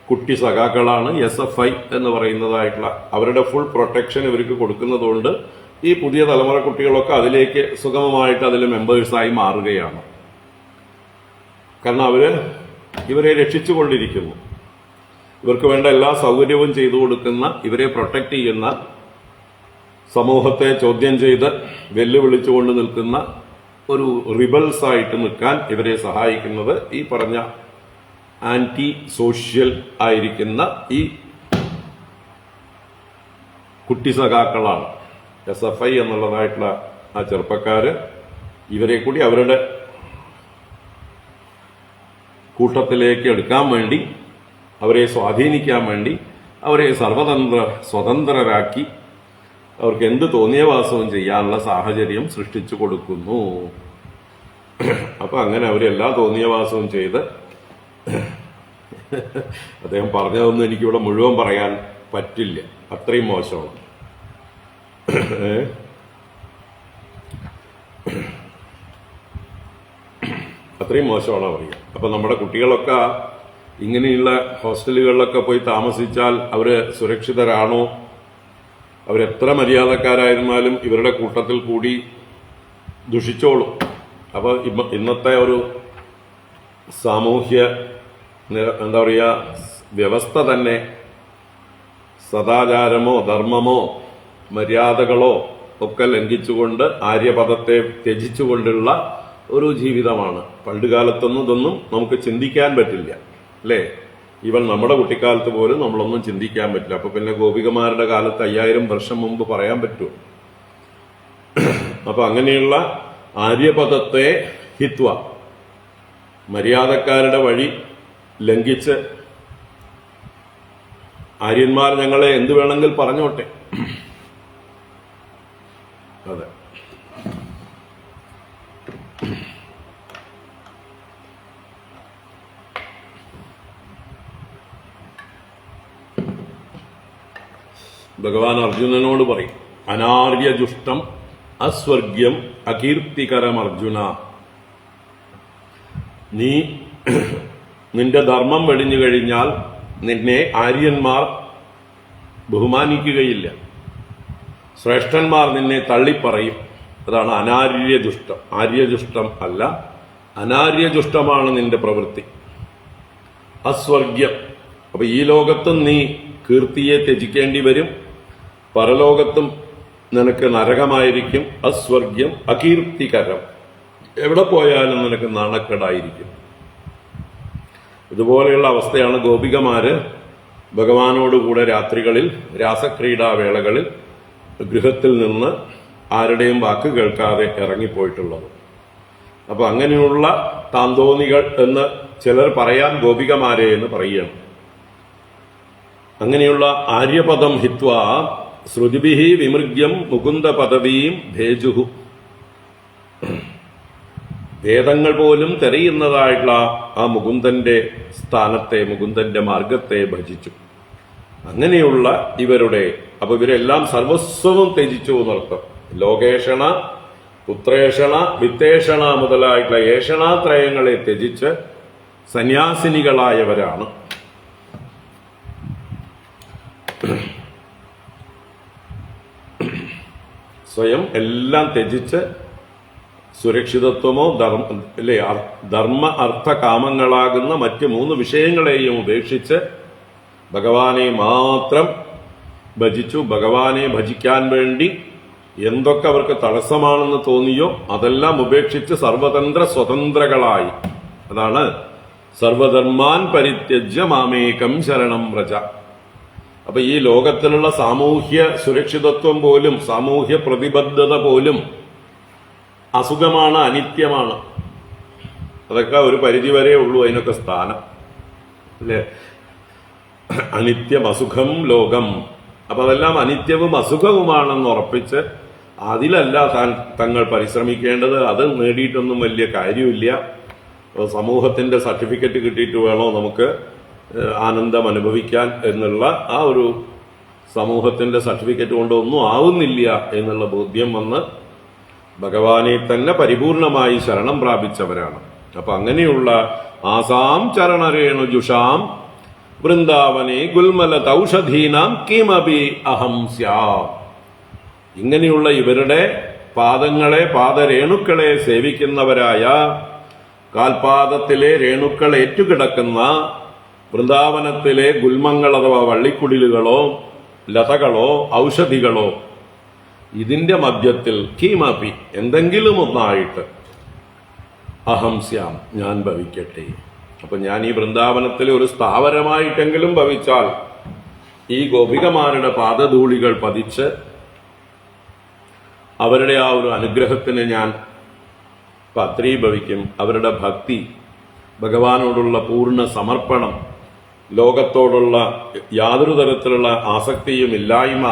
കുട്ടി സഖാക്കളാണ് SFI എന്ന് പറയുന്നതായിട്ടുള്ള. അവരുടെ ഫുൾ പ്രൊട്ടക്ഷൻ ഇവർക്ക് കൊടുക്കുന്നതുകൊണ്ട് ഈ പുതിയ തലമുറ കുട്ടികളൊക്കെ അതിലേക്ക് സുഗമമായിട്ട് അതിൽ മെമ്പേഴ്സായി മാറുകയാണ്. കാരണം ഇവരെ രക്ഷിച്ചുകൊണ്ടിരിക്കുന്നു. ഇവർക്ക് വേണ്ട എല്ലാ സൗകര്യവും ചെയ്തു കൊടുക്കുന്ന, ഇവരെ പ്രൊട്ടക്ട് ചെയ്യുന്ന, സമൂഹത്തെ ചോദ്യം ചെയ്ത് വെല്ലുവിളിച്ചുകൊണ്ട് നിൽക്കുന്ന ഒരു റിബൽസ് ആയിട്ട് നിൽക്കാൻ ഇവരെ സഹായിക്കുന്നത് ഈ പറഞ്ഞ ആന്റി സോഷ്യൽ ആയിരിക്കുന്ന ഈ കുട്ടി സഖാക്കളാണ്. SFI എന്നുള്ളതായിട്ടുള്ള ആ ചെറുപ്പക്കാര് ഇവരെ കൂടി അവരുടെ കൂട്ടത്തിലേക്ക് എടുക്കാൻ വേണ്ടി, അവരെ സ്വാധീനിക്കാൻ വേണ്ടി, അവരെ സ്വതന്ത്രരാക്കി അവർക്ക് എന്ത് തോന്നിയവാസവും ചെയ്യാനുള്ള സാഹചര്യം സൃഷ്ടിച്ചു കൊടുക്കുന്നു. അപ്പൊ അങ്ങനെ അവരെല്ലാ തോന്നിയവാസവും ചെയ്ത്, അദ്ദേഹം പറഞ്ഞതൊന്നും എനിക്കിവിടെ മുഴുവൻ പറയാൻ പറ്റില്ല, അത്രയും മോശമാണ്. അത്രയും മോശമാണ് പറയുക. അപ്പൊ നമ്മുടെ കുട്ടികളൊക്കെ ഇങ്ങനെയുള്ള ഹോസ്റ്റലുകളിലൊക്കെ പോയി താമസിച്ചാൽ അവർ സുരക്ഷിതരാണോ? അവരെത്ര മര്യാദക്കാരായിരുന്നാലും ഇവരുടെ കൂട്ടത്തിൽ കൂടി ദുഷിച്ചോളും. അപ്പോൾ ഇന്നത്തെ ഒരു സാമൂഹ്യ എന്താ പറയുക വ്യവസ്ഥ തന്നെ സദാചാരമോ ധർമ്മമോ മര്യാദകളോ ഒക്കെ ലംഘിച്ചുകൊണ്ട് ആര്യപദത്തെ ത്യജിച്ചുകൊണ്ടുള്ള ഒരു ജീവിതമാണ്. പണ്ട് കാലത്തൊന്നും ഇതൊന്നും നമുക്ക് ചിന്തിക്കാൻ പറ്റില്ല, അല്ലേ? ഈവൻ നമ്മുടെ കുട്ടിക്കാലത്ത് പോലും നമ്മളൊന്നും ചിന്തിക്കാൻ പറ്റില്ല. അപ്പൊ പിന്നെ ഗോപികമാരുടെ കാലത്ത് 5000 വർഷം മുമ്പ് പറയാൻ പറ്റുമോ? അപ്പൊ അങ്ങനെയുള്ള ആര്യപദത്തെ ഹിത്വ, മര്യാദക്കാരുടെ വഴി ലംഘിച്ച് ആര്യന്മാർ ഞങ്ങളെ എന്ത് വേണമെങ്കിൽ പറഞ്ഞോട്ടെ. അതെ, ഭഗവാൻ അർജുനനോട് പറയും, അനാര്യജുഷ്ടം അസ്വർഗ്യം അകീർത്തികരം അർജുന. നീ നിന്റെ ധർമ്മം വെടിഞ്ഞു കഴിഞ്ഞാൽ നിന്നെ ആര്യന്മാർ ബഹുമാനിക്കുകയില്ല, ശ്രേഷ്ഠന്മാർ നിന്നെ തള്ളിപ്പറയും. അതാണ് അനാര്യജുഷ്ടം. ആര്യജുഷ്ടം അല്ല, അനാര്യജുഷ്ടമാണ് നിന്റെ പ്രവൃത്തി. അസ്വർഗ്യം, അപ്പൊ ഈ ലോകത്തും നീ കീർത്തിയെ ത്യജിക്കേണ്ടി വരും, പരലോകത്തും നിനക്ക് നരകമായിരിക്കും. അസ്വർഗ്യം അകീർത്തികരം, എവിടെ പോയാലും നിനക്ക് നാണക്കേടായിരിക്കും. ഇതുപോലെയുള്ള അവസ്ഥയാണ് ഗോപികമാര് ഭഗവാനോടുകൂടെ രാത്രികളിൽ രാസക്രീഡാവേളകളിൽ ഗൃഹത്തിൽ നിന്ന് ആരുടെയും വാക്ക് കേൾക്കാതെ ഇറങ്ങിപ്പോയിട്ടുള്ളത്. അപ്പൊ അങ്ങനെയുള്ള താന്തോന്നികൾ എന്ന് ചിലർ പറയാൻ ഗോപികമാരെ എന്ന് പറയുകയാണ്. അങ്ങനെയുള്ള ആര്യപദം ഹിത്വ ശ്രുതിഭിഹി വിമൃഗ്യം മുകുന്ദ പദവീം ഭേജുഹു. വേദങ്ങൾ പോലും തെരയുന്നതായിട്ടുള്ള ആ മുകുന്ദന്റെ സ്ഥാനത്തെ, മുകുന്ദന്റെ മാർഗത്തെ ഭജിച്ചു. അങ്ങനെയുള്ള ഇവരുടെ, അപ്പൊ ഇവരെല്ലാം സർവസ്വവും ത്യജിച്ചു എന്നർത്ഥം. ലോകേഷണ, പുത്രേഷണ, വിത്തേഷണ മുതലായിട്ടുള്ള ഏഷണാത്രയങ്ങളെ ത്യജിച്ച് സന്യാസിനികളായവരാണ്. സ്വയം എല്ലാം ത്യജിച്ച് സുരക്ഷിതത്വമോ ധർമ്മ അർത്ഥ കാമങ്ങളാകുന്ന മറ്റ് 3 വിഷയങ്ങളെയും ഉപേക്ഷിച്ച് ഭഗവാനെ മാത്രം ഭജിച്ചു. ഭഗവാനെ ഭജിക്കാൻ വേണ്ടി എന്തൊക്കെ അവർക്ക് തടസ്സമാണെന്ന് തോന്നിയോ അതെല്ലാം ഉപേക്ഷിച്ച് സർവതന്ത്ര സ്വതന്ത്രകളായി. അതാണ് സർവധർമാൻ പരിത്യജ്യ മാമേകം ശരണം വ്രജ. അപ്പൊ ഈ ലോകത്തിലുള്ള സാമൂഹ്യ സുരക്ഷിതത്വം പോലും, സാമൂഹ്യ പ്രതിബദ്ധത പോലും അസുഖമാണ്, അനിത്യമാണ്. അതൊക്കെ ഒരു പരിധിവരെ ഉള്ളൂ അതിനൊക്കെ സ്ഥാനം, അല്ലേ? അനിത്യം അസുഖം ലോകം. അപ്പൊ അതെല്ലാം അനിത്യവും അസുഖവുമാണെന്ന് ഉറപ്പിച്ച് അതിലല്ല തങ്ങൾ പരിശ്രമിക്കേണ്ടത്. അത് നേടിയിട്ടൊന്നും വലിയ കാര്യമില്ല. സമൂഹത്തിന്റെ സർട്ടിഫിക്കറ്റ് കിട്ടിയിട്ട് വേണോ നമുക്ക് ആനന്ദം അനുഭവിക്കാൻ എന്നുള്ള ആ ഒരു സമൂഹത്തിന്റെ സർട്ടിഫിക്കറ്റ് കൊണ്ടൊന്നും ആവുന്നില്ല എന്നുള്ള ബോധ്യം വന്ന് ഭഗവാനെ തന്നെ പരിപൂർണമായി ശരണം പ്രാപിച്ചവരാണ്. അപ്പൊ അങ്ങനെയുള്ള ആസാം ചരണരേണുജുഷാം വൃന്ദാവനെ ഗുൽമല തൗഷധീനാം കിമപി അഹം സ്യാം. ഇങ്ങനെയുള്ള ഇവരുടെ പാദങ്ങളെ, പാദരേണുക്കളെ സേവിക്കുന്നവരായ, കാൽപാദത്തിലെ രേണുക്കൾ ഏറ്റുകിടക്കുന്ന വൃന്ദാവനത്തിലെ ഗുൽമങ്ങൾ അഥവാ വള്ളിക്കുടിലുകളോ ലതകളോ ഔഷധികളോ ഇതിന്റെ മധ്യത്തിൽ കിമപി എന്തെങ്കിലും ഒന്നായിട്ട് അഹം സ്യാം ഞാൻ ഭവിക്കട്ടെ. അപ്പൊ ഞാൻ ഈ വൃന്ദാവനത്തിലെ ഒരു സ്ഥാവരമായിട്ടെങ്കിലും ഭവിച്ചാൽ ഈ ഗോപികമാരുടെ പാദധൂളികൾ പതിച്ച് അവരുടെ ആ ഒരു അനുഗ്രഹത്തിന് ഞാൻ പാത്രീഭവിക്കും. അവരുടെ ഭക്തി, ഭഗവാനോടുള്ള പൂർണ്ണ സമർപ്പണം, ലോകത്തോടുള്ള യാതൊരു തരത്തിലുള്ള ആസക്തിയും ഇല്ലായ്മ,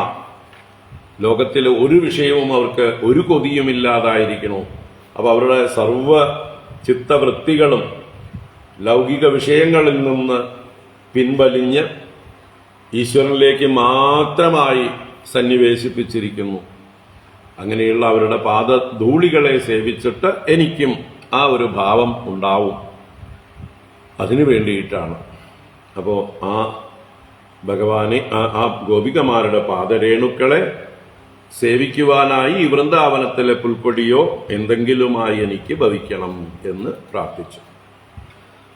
ലോകത്തിലെ ഒരു വിഷയവും അവർക്ക് ഒരു കൊതിയുമില്ലാതായിരിക്കണോ. അപ്പൊ അവരുടെ സർവ ചിത്തവൃത്തികളും ലൗകിക വിഷയങ്ങളിൽ നിന്ന് പിൻവലിഞ്ഞ് ഈശ്വരനിലേക്ക് മാത്രമായി സന്നിവേശിപ്പിച്ചിരിക്കുന്നു. അങ്ങനെയുള്ള അവരുടെ പാദധൂളികളെ സേവിച്ചിട്ട് എനിക്കും ആ ഒരു ഭാവം ഉണ്ടാവും. അതിനു വേണ്ടിയിട്ടാണ് അപ്പോൾ ആ ഭഗവാനെ ആ ഗോപികമാരുടെ പാദരേണുക്കളെ സേവിക്കുവാനായി ഈ വൃന്ദാവനത്തിലെ പുൽക്കൊടിയോ എന്തെങ്കിലുമായി എനിക്ക് ഭവിക്കണം എന്ന് പ്രാർത്ഥിച്ചു.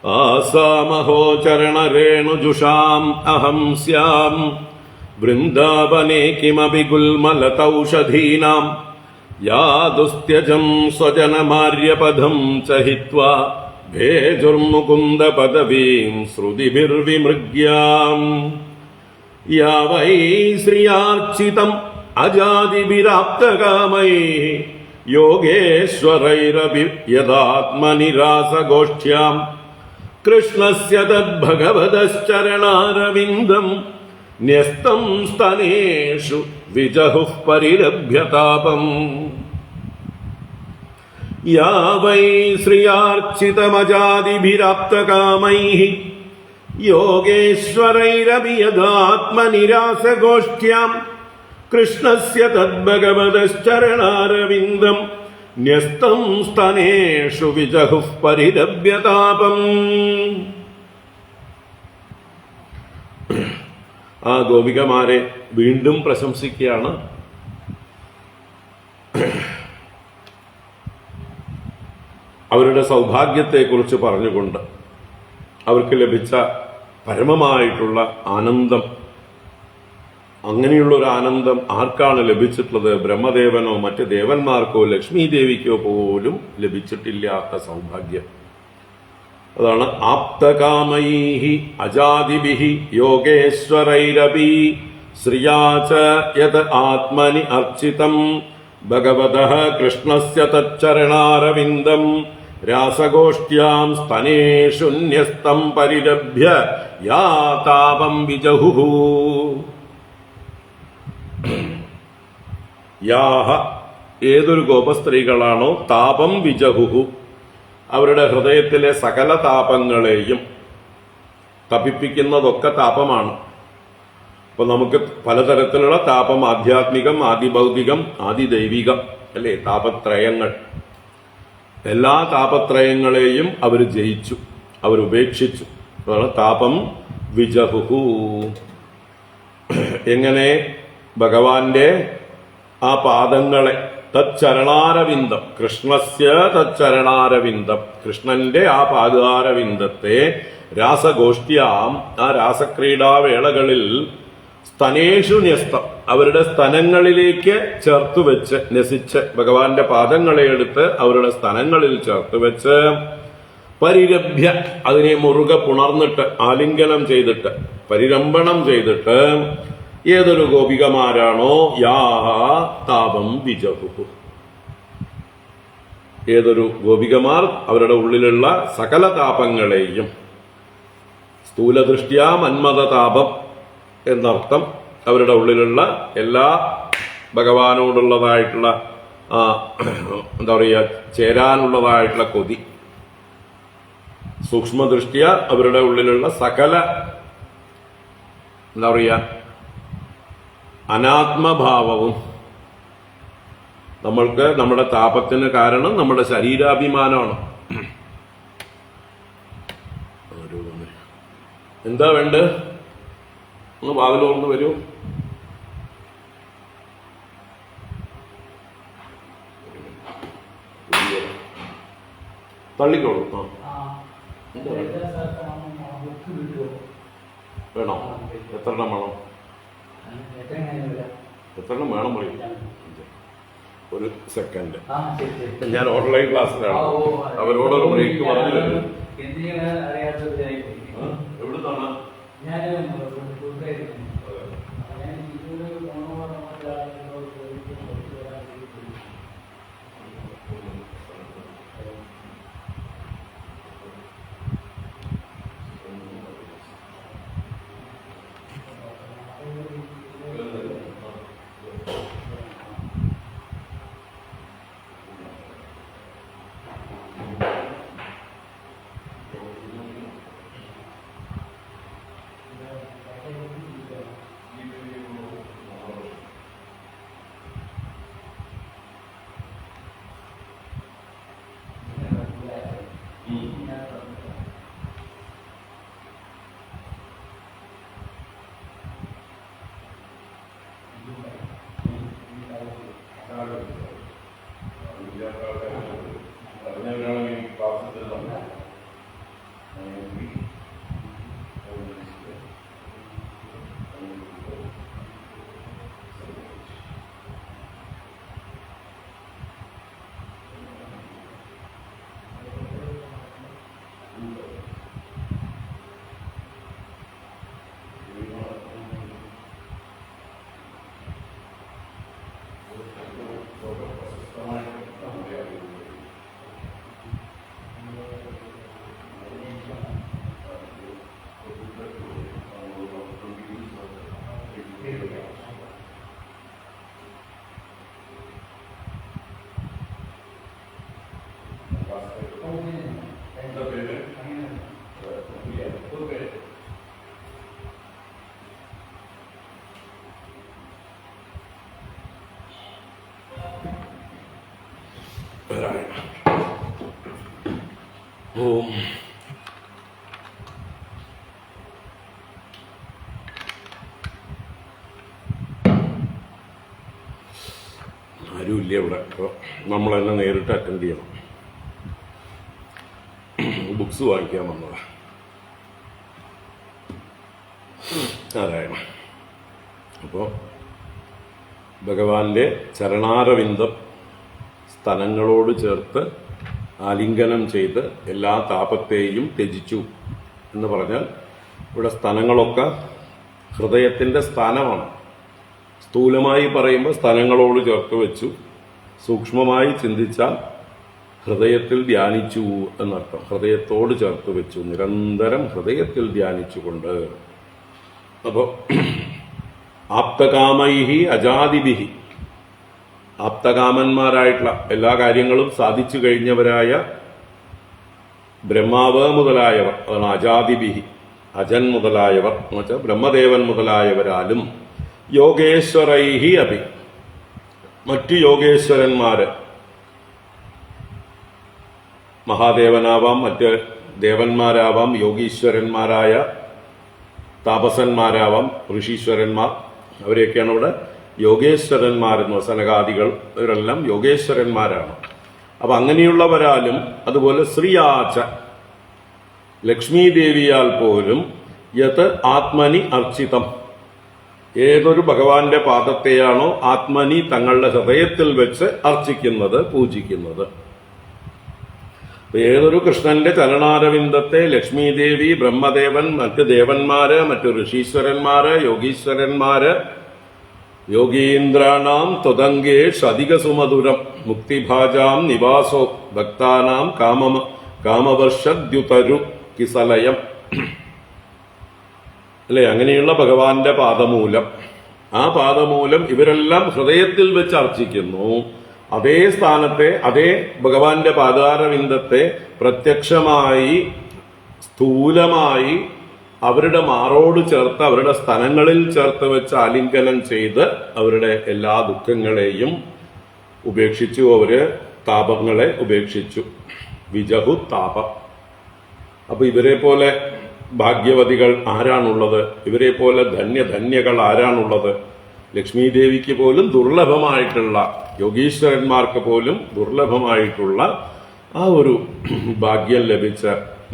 ആസാമഹോ ചരണരേണുജുഷാം അഹം സ്യാം വൃന്ദാവനേ കിമപി ഗുൽമലതൗഷധീനാം യാദുസ്ത്യജം സ്വജനമാര്യപദം ചഹിത്വാ ഭേജുർമുകുന്ദ പദവീം ശ്രുതിഭിർവിമൃഗ്യാം യാ വൈ ശ്രിയാർച്ചിതം അജാതിഭിരാപ്തകാമൈഃ യോഗേശ്വരൈരപി യദാത്മനിരാസഗോഷ്ഠ്യാം കൃഷ്ണസ്യ തദ്ഭഗവതശ്ചരണാരവിന്ദം ന്യസ്തം സ്തനേഷു വിജഹുഃ പരിരഭ്യതാപം യാ വൈ ശ്രിയാർച്ചിതമജാതിഭിരാപ്തകാമൈഃ യോഗേശ്വരൈരപി യദാത്മനിരാസഗോഷ്ഠ്യാം കൃഷ്ണസ്യ തദ്ഭഗവതശ്ചരണാരവിന്ദം ന്യസ്തം സ്തനേഷു വിജഹുഃ പരിരഭ്യതാപം. ആ ഗോപികമാരെ വീണ്ടും പ്രശംസിക്കുകയാണ്. അവരുടെ സൗഭാഗ്യത്തെക്കുറിച്ച് പറഞ്ഞുകൊണ്ട് അവർക്ക് ലഭിച്ച പരമമായിട്ടുള്ള ആനന്ദം, അങ്ങനെയുള്ള ഒരു ആനന്ദം ആർക്കാണ് ലഭിച്ചിട്ടുള്ളത്? ബ്രഹ്മദേവനോ മറ്റ് ദേവന്മാർക്കോ ലക്ഷ്മി ദേവിക്കോ പോലും ലഭിച്ചിട്ടില്ലാത്ത സൗഭാഗ്യം. അതാണ് ആപ്തകാമൈഹി അജാതിഭിഹി യോഗേശ്വരൈരപി ശ്രിയാച യത് ആത്മനി അർച്ചിതം ഭഗവതഃ കൃഷ്ണസ്യ തച്ചരണാരവിന്ദം രാസഗോഷ്ഠ്യാം സ്തനേഷു ന്യസ്തം പരിരഭ്യ യാ താപം വിജഹുഃ. യാഹ ഏതൊരു ഗോപസ്ത്രീകളാണോ താപം വിജഹുഃ അവരുടെ ഹൃദയത്തിലെ സകല താപങ്ങളെയും തപിപ്പിക്കുന്നതൊക്കെ താപമാണ്. അപ്പൊ നമുക്ക് പലതരത്തിലുള്ള താപം, ആധ്യാത്മികം, ആദിഭൗതികം, ആദിദൈവികം, അല്ലേ? താപത്രയങ്ങൾ. എല്ലാ താപത്രയങ്ങളെയും അവർ ജയിച്ചു, അവർ ഉപേക്ഷിച്ചു. താപം വിജഹുഃ. എങ്ങനെ? ഭഗവാന്റെ ആ പാദങ്ങളെ, തച്ചരണാരവിന്ദം, കൃഷ്ണസ്യ തച്ചരണാരവിന്ദം, കൃഷ്ണന്റെ ആ പാദാരവിന്ദത്തെ രാസഗോഷ്ഠ്യാം, ആ രാസക്രീഡാവേളകളിൽ സ്തനേഷു ന്യസ്തം, അവരുടെ സ്തനങ്ങളിലേക്ക് ചേർത്തുവെച്ച്, നസിച്ച് ഭഗവാന്റെ പാദങ്ങളെ എടുത്ത് അവരുടെ സ്തനങ്ങളിൽ ചേർത്തുവെച്ച് പരിരഭ്യ, അതിനെ മുറുകെ പുണർന്നിട്ട് ആലിംഗനം ചെയ്തിട്ട് പരിരംഭണം ചെയ്തിട്ട് ഏതൊരു ഗോപികമാരാണോ യാഹ താപം വിജഹുഃ, ഏതൊരു ഗോപികമാർ അവരുടെ ഉള്ളിലുള്ള സകല താപങ്ങളെയും, സ്ഥൂലദൃഷ്ട്യാ മന്മഥതാപം എന്നർത്ഥം, അവരുടെ ഉള്ളിലുള്ള എല്ലാ ഭഗവാനോടുള്ളതായിട്ടുള്ള എന്താ പറയുക, ചേരാനുള്ളതായിട്ടുള്ള കൊതി, സൂക്ഷ്മദൃഷ്ട്യ അവരുടെ ഉള്ളിലുള്ള സകല എന്താ പറയുക അനാത്മഭാവവും, നമ്മൾക്ക് നമ്മുടെ താപത്തിന് കാരണം നമ്മുടെ ശരീരാഭിമാനമാണ്. എന്താ വേണ്ട? ഒന്ന് വാതിലോർന്ന് വരൂ. തള്ളിക്കോളൂ. വേണോ? എത്രണ്ണം വേണം? എത്രണ്ണം വേണം പറയും? ഒരു സെക്കൻഡ്, ഞാൻ ഓൺലൈൻ ക്ലാസ്സിലാണ്. അവരോടൊരു ബ്രേക്ക് പറഞ്ഞു. എവിടുന്നാണ്? ഓം ആരുമില്ല ഇവിടെ. അപ്പോൾ നമ്മൾ തന്നെ നേരിട്ട് അറ്റൻഡ് ചെയ്യണം. ബുക്സ് വാങ്ങിക്കാൻ വന്നതാ. നാരായണ. അപ്പോൾ ഭഗവാന്റെ ചരണാരവിന്ദം സ്തനങ്ങളോട് ചേർത്ത് ആലിംഗനം ചെയ്ത് എല്ലാ താപത്തെയും ത്യജിച്ചു എന്ന് പറഞ്ഞാൽ ഇവിടെ സ്തനങ്ങളൊക്കെ ഹൃദയത്തിൻ്റെ സ്ഥാനമാണ്. സ്ഥൂലമായി പറയുമ്പോൾ സ്ഥലങ്ങളോട് ചേർത്ത് വെച്ചു, സൂക്ഷ്മമായി ചിന്തിച്ചാൽ ഹൃദയത്തിൽ ധ്യാനിച്ചു എന്നർത്ഥം. ഹൃദയത്തോട് ചേർത്ത് വെച്ചു, നിരന്തരം ഹൃദയത്തിൽ ധ്യാനിച്ചുകൊണ്ട്. അപ്പോൾ ആപ്തകാമൈഹി അജാതിഭിഹി, ആപ്തകാമന്മാരായിട്ടുള്ള എല്ലാ കാര്യങ്ങളും സാധിച്ചു കഴിഞ്ഞവരായ ബ്രഹ്മാവ് മുതലായവർ, അതാണ് അജാതിഭിഹി, അജൻ മുതലായവർ എന്ന് വെച്ചാൽ ബ്രഹ്മദേവൻ മുതലായവരാലും യോഗേശ്വരൈഹി അഭി, മറ്റു യോഗേശ്വരന്മാര്, മഹാദേവനാവാം, മറ്റ് ദേവന്മാരാവാം, യോഗീശ്വരന്മാരായ താപസന്മാരാവാം, ഋഷീശ്വരന്മാർ, അവരെയൊക്കെയാണ് ഇവിടെ യോഗേശ്വരന്മാരെന്ന്. സനകാദികൾ ഇവരെല്ലാം യോഗേശ്വരന്മാരാണ്. അപ്പം അങ്ങനെയുള്ളവരാലും അതുപോലെ ശ്രീയാച്ച ലക്ഷ്മീ ദേവിയാൽ പോലും യത് ആത്മനി അർച്ചിതം, ഏതൊരു ഭഗവാന്റെ പാദത്തെയാണോ ആത്മനി തങ്ങളുടെ ഹൃദയത്തിൽ വെച്ച് അർച്ചിക്കുന്നത്, പൂജിക്കുന്നത്. ഏതൊരു കൃഷ്ണന്റെ ചരണാരവിന്ദത്തെ ലക്ഷ്മീദേവി, ബ്രഹ്മദേവൻ, മറ്റ് ദേവന്മാര്, മറ്റു ഋഷീശ്വരന്മാര്, യോഗീശ്വരന്മാര്, യോഗീന്ദ്രാണാം ത്വദംഗേഷ് അധിക സുമധുരം മുക്തിഭാജാം നിവാസോ ഭക്താനാം കാമവർഷദ്യുതരു കിസലയം അല്ലെ, അങ്ങനെയുള്ള ഭഗവാന്റെ പാദമൂലം, ആ പാദമൂലം ഇവരെല്ലാം ഹൃദയത്തിൽ വെച്ച് അർച്ചിക്കുന്നു. അതേ സ്ഥാനത്തെ, അതേ ഭഗവാന്റെ പാദാരവിന്ദത്തെ പ്രത്യക്ഷമായി സ്ഥൂലമായി അവരുടെ മാറോട് ചേർത്ത്, അവരുടെ സ്ഥലങ്ങളിൽ ചേർത്ത് വെച്ച് ആലിംഗനം ചെയ്ത് അവരുടെ എല്ലാ ദുഃഖങ്ങളെയും ഉപേക്ഷിച്ചു. അവര് താപങ്ങളെ ഉപേക്ഷിച്ചു. വിജഹു താപം. അപ്പൊ ഇവരെ പോലെ ഭാഗ്യവതികൾ ആരാണുള്ളത്? ഇവരെ പോലെ ധന്യകൾ ആരാണുള്ളത്? ലക്ഷ്മീ ദേവിക്ക് പോലും ദുർലഭമായിട്ടുള്ള, യോഗീശ്വരന്മാർക്ക് പോലും ദുർലഭമായിട്ടുള്ള ആ ഒരു ഭാഗ്യം ലഭിച്ച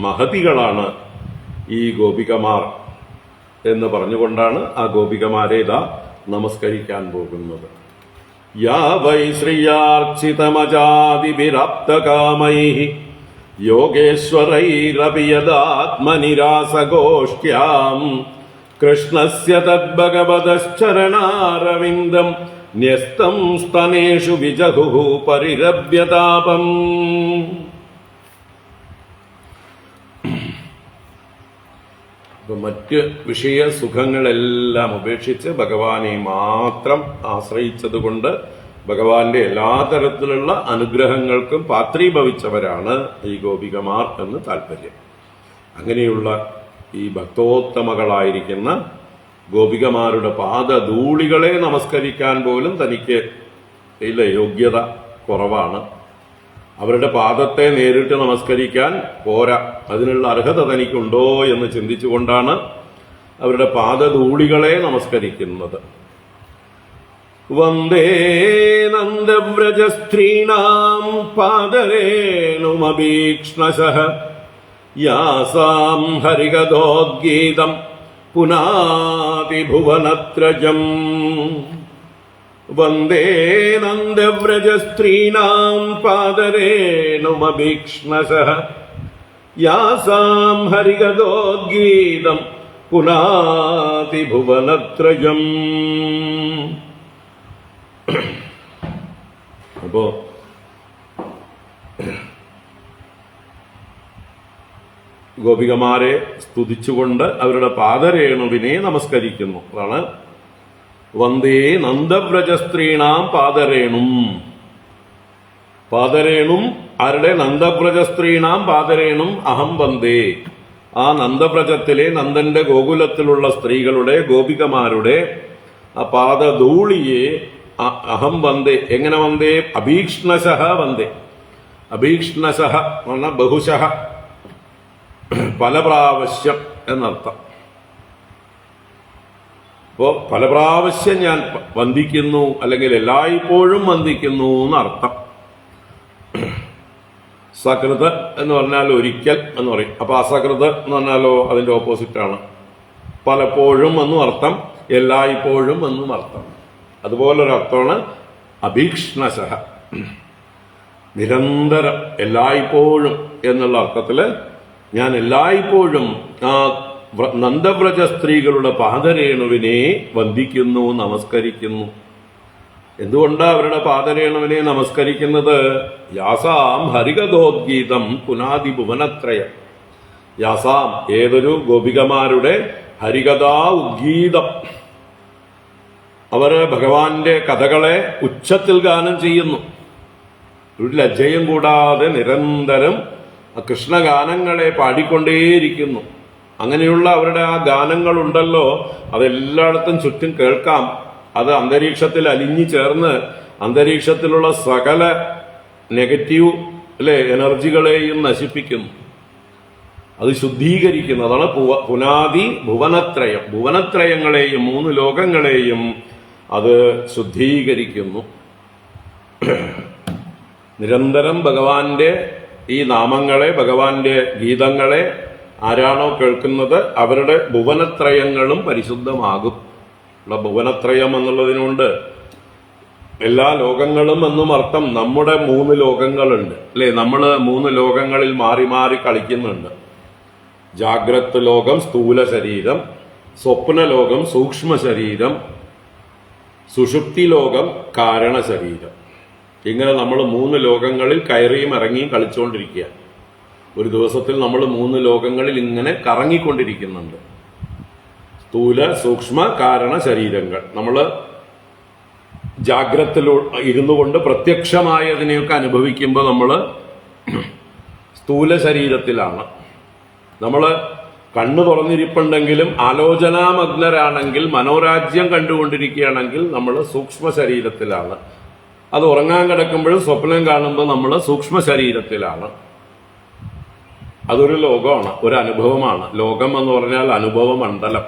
മഹതികളാണ് ഈ ഗോപികമാർ എന്ന് പറഞ്ഞുകൊണ്ടാണ് ആ ഗോപികമാരെ ഇതാ നമസ്കരിക്കാൻ പോകുന്നത്. യാ വൈ ശ്രിയാർച്ചിതമജാതിഭിരാപ്തകാമൈഃ യോഗേശ്വരൈരപി യദാത്മനിരാസഗോഷ്ഠ്യാം കൃഷ്ണസ്യ തദ്ഭഗവതശ്ചരണാരവിന്ദം ന്യസ്തം സ്തനേഷു വിജഹുഃ പരിരഭ്യതാപം. മറ്റ് വിഷയ സുഖങ്ങളെല്ലാം ഉപേക്ഷിച്ച് ഭഗവാനെ മാത്രം ആശ്രയിച്ചതുകൊണ്ട് ഭഗവാന്റെ എല്ലാ തരത്തിലുള്ള അനുഗ്രഹങ്ങൾക്കും പാത്രീഭവിച്ചവരാണ് ഈ ഗോപികമാർ എന്ന് താല്പര്യം. അങ്ങനെയുള്ള ഈ ഭക്തോത്തമകളായിരിക്കുന്ന ഗോപികമാരുടെ പാദധൂളികളെ നമസ്കരിക്കാൻ പോലും തനിക്ക് ഇല്ല, യോഗ്യത കുറവാണ്. അവരുടെ പാദത്തെ നേരിട്ട് നമസ്കരിക്കാൻ പോരാ, അതിനുള്ള അർഹത തനിക്കുണ്ടോ എന്ന് ചിന്തിച്ചുകൊണ്ടാണ് അവരുടെ പാദധൂളികളെ നമസ്കരിക്കുന്നത്. വന്ദേ നന്ദവ്രജസ്ത്രീണാം പാദരേണുമഭീക്ഷ്ണശഃ യാസാം ഹരികഥോദ്ഗീതം പുനാതി ഭുവനത്രജം. വന്ദേ നന്ദവ്രജസ്ത്രീണാം പാദരേണുമഭീക്ഷ്ണശഃ യാസാം ഹരികഥോദ്ഗീതം പുനാതി ഭുവനത്രജം. അപ്പോ ഗോപികമാരെ സ്തുതിച്ചുകൊണ്ട് അവരുടെ പാദരേണുവിനെ നമസ്കരിക്കുന്നു. അതാണ് വന്ദേ നന്ദവ്രജസ്ത്രീണാം പാദരേണും. പാദരേണും ആരുടെ? നന്ദവ്രജസ്ത്രീണാം പാദരേണും അഹം വന്ദേ. ആ നന്ദവ്രജത്തിലെ, നന്ദന്റെ ഗോകുലത്തിലുള്ള സ്ത്രീകളുടെ, ഗോപികമാരുടെ ആ പാദധൂളിയെ അഹം വന്ദേ. എങ്ങനെ വന്ദേ? അഭീക്ഷ്ണശഃ വന്ദേ. അഭീക്ഷ്ണശഃ എന്ന് പറഞ്ഞാൽ ബഹുശഃ, പല പ്രാവശ്യം എന്നർത്ഥം. അപ്പോ പല പ്രാവശ്യം ഞാൻ വന്ദിക്കുന്നു, അല്ലെങ്കിൽ എല്ലായ്പ്പോഴും വന്ദിക്കുന്നു എന്നർത്ഥം. സകൃത് എന്ന് പറഞ്ഞാൽ ഒരിക്കൽ എന്ന് പറയും. അപ്പൊ അസകൃത് എന്ന് പറഞ്ഞാലോ അതിന്റെ ഓപ്പോസിറ്റാണ്. പലപ്പോഴും എന്നും അർത്ഥം, എല്ലായ്പ്പോഴും എന്നും അർത്ഥം. അതുപോലൊരർത്ഥമാണ് അഭീക്ഷ്ണശഃ, നിരന്തരം, എല്ലായ്പ്പോഴും എന്നുള്ള അർത്ഥത്തില് ഞാൻ എല്ലായ്പ്പോഴും ആ നന്ദവ്രജ സ്ത്രീകളുടെ പാദരേണുവിനെ വന്ദിക്കുന്നു, നമസ്കരിക്കുന്നു. എന്തുകൊണ്ടാ അവരുടെ പാദരേണുവിനെ നമസ്കരിക്കുന്നത്? യാസാം ഹരികഥോദ്ഗീതം പുനാദി ഭുവനത്രയം. യാസാം ഏതൊരു ഗോപികമാരുടെ ഹരികഥാ ഉദ്ഗീതം, അവര് ഭഗവാന്റെ കഥകളെ ഉച്ചത്തിൽ ഗാനം ചെയ്യുന്നു, ഒരു ലജ്ജയും കൂടാതെ നിരന്തരം കൃഷ്ണഗാനങ്ങളെ പാടിക്കൊണ്ടേയിരിക്കുന്നു. അങ്ങനെയുള്ള അവരുടെ ആ ഗാനങ്ങളുണ്ടല്ലോ, അതെല്ലായിടത്തും ചുറ്റും കേൾക്കാം. അത് അന്തരീക്ഷത്തിൽ അലിഞ്ഞു ചേർന്ന് അന്തരീക്ഷത്തിലുള്ള സകല നെഗറ്റീവ് എനർജികളെയും നശിപ്പിക്കുന്നു, അത് ശുദ്ധീകരിക്കുന്നു. അതാണ് പുനാദി ഭുവനത്രയം, ഭുവനത്രയങ്ങളെയും 3 ലോകങ്ങളെയും അത് ശുദ്ധീകരിക്കുന്നു. നിരന്തരം ഭഗവാന്റെ ഈ നാമങ്ങളെ, ഭഗവാന്റെ ഗീതങ്ങളെ ആരാണോ കേൾക്കുന്നത് അവരുടെ ഭുവനത്രയങ്ങളും പരിശുദ്ധമാകും. ഭുവനത്രയം എന്നുള്ളതിനുണ്ട് എല്ലാ ലോകങ്ങളും എന്നും അർത്ഥം. നമ്മുടെ 3 ലോകങ്ങളുണ്ട് അല്ലെ, നമ്മൾ 3 ലോകങ്ങളിൽ മാറി മാറി കളിക്കുന്നുണ്ട്. ജാഗ്രത് ലോകം സ്ഥൂല ശരീരം, സ്വപ്ന ലോകം സൂക്ഷ്മ ശരീരം, സുഷുപ്തി ലോകം കാരണ ശരീരം. ഇങ്ങനെ നമ്മൾ 3 ലോകങ്ങളിൽ കയറിയും ഇറങ്ങിയും കളിച്ചുകൊണ്ടിരിക്കുക. ഒരു ദിവസത്തിൽ നമ്മൾ 3 ലോകങ്ങളിൽ ഇങ്ങനെ കറങ്ങിക്കൊണ്ടിരിക്കുന്നുണ്ട്. സ്ഥൂല സൂക്ഷ്മ കാരണ ശരീരങ്ങൾ. നമ്മൾ ജാഗ്രത്തിൽ ഇരുന്നു കൊണ്ട് പ്രത്യക്ഷമായതിനെയൊക്കെ അനുഭവിക്കുമ്പോൾ നമ്മൾ സ്ഥൂല ശരീരത്തിലാണ്. നമ്മൾ കണ്ണു തുറന്നിരിപ്പുണ്ടെങ്കിലും ആലോചനാമഗ്നരാണെങ്കിൽ, മനോരാജ്യം കണ്ടുകൊണ്ടിരിക്കുകയാണെങ്കിൽ നമ്മൾ സൂക്ഷ്മ ശരീരത്തിലാണ്. അത് ഉറങ്ങാൻ കിടക്കുമ്പോഴും സ്വപ്നം കാണുമ്പോൾ നമ്മൾ സൂക്ഷ്മ ശരീരത്തിലാണ്. അതൊരു ലോകമാണ്, ഒരു അനുഭവമാണ്. ലോകം എന്ന് പറഞ്ഞാൽ അനുഭവ മണ്ഡലം.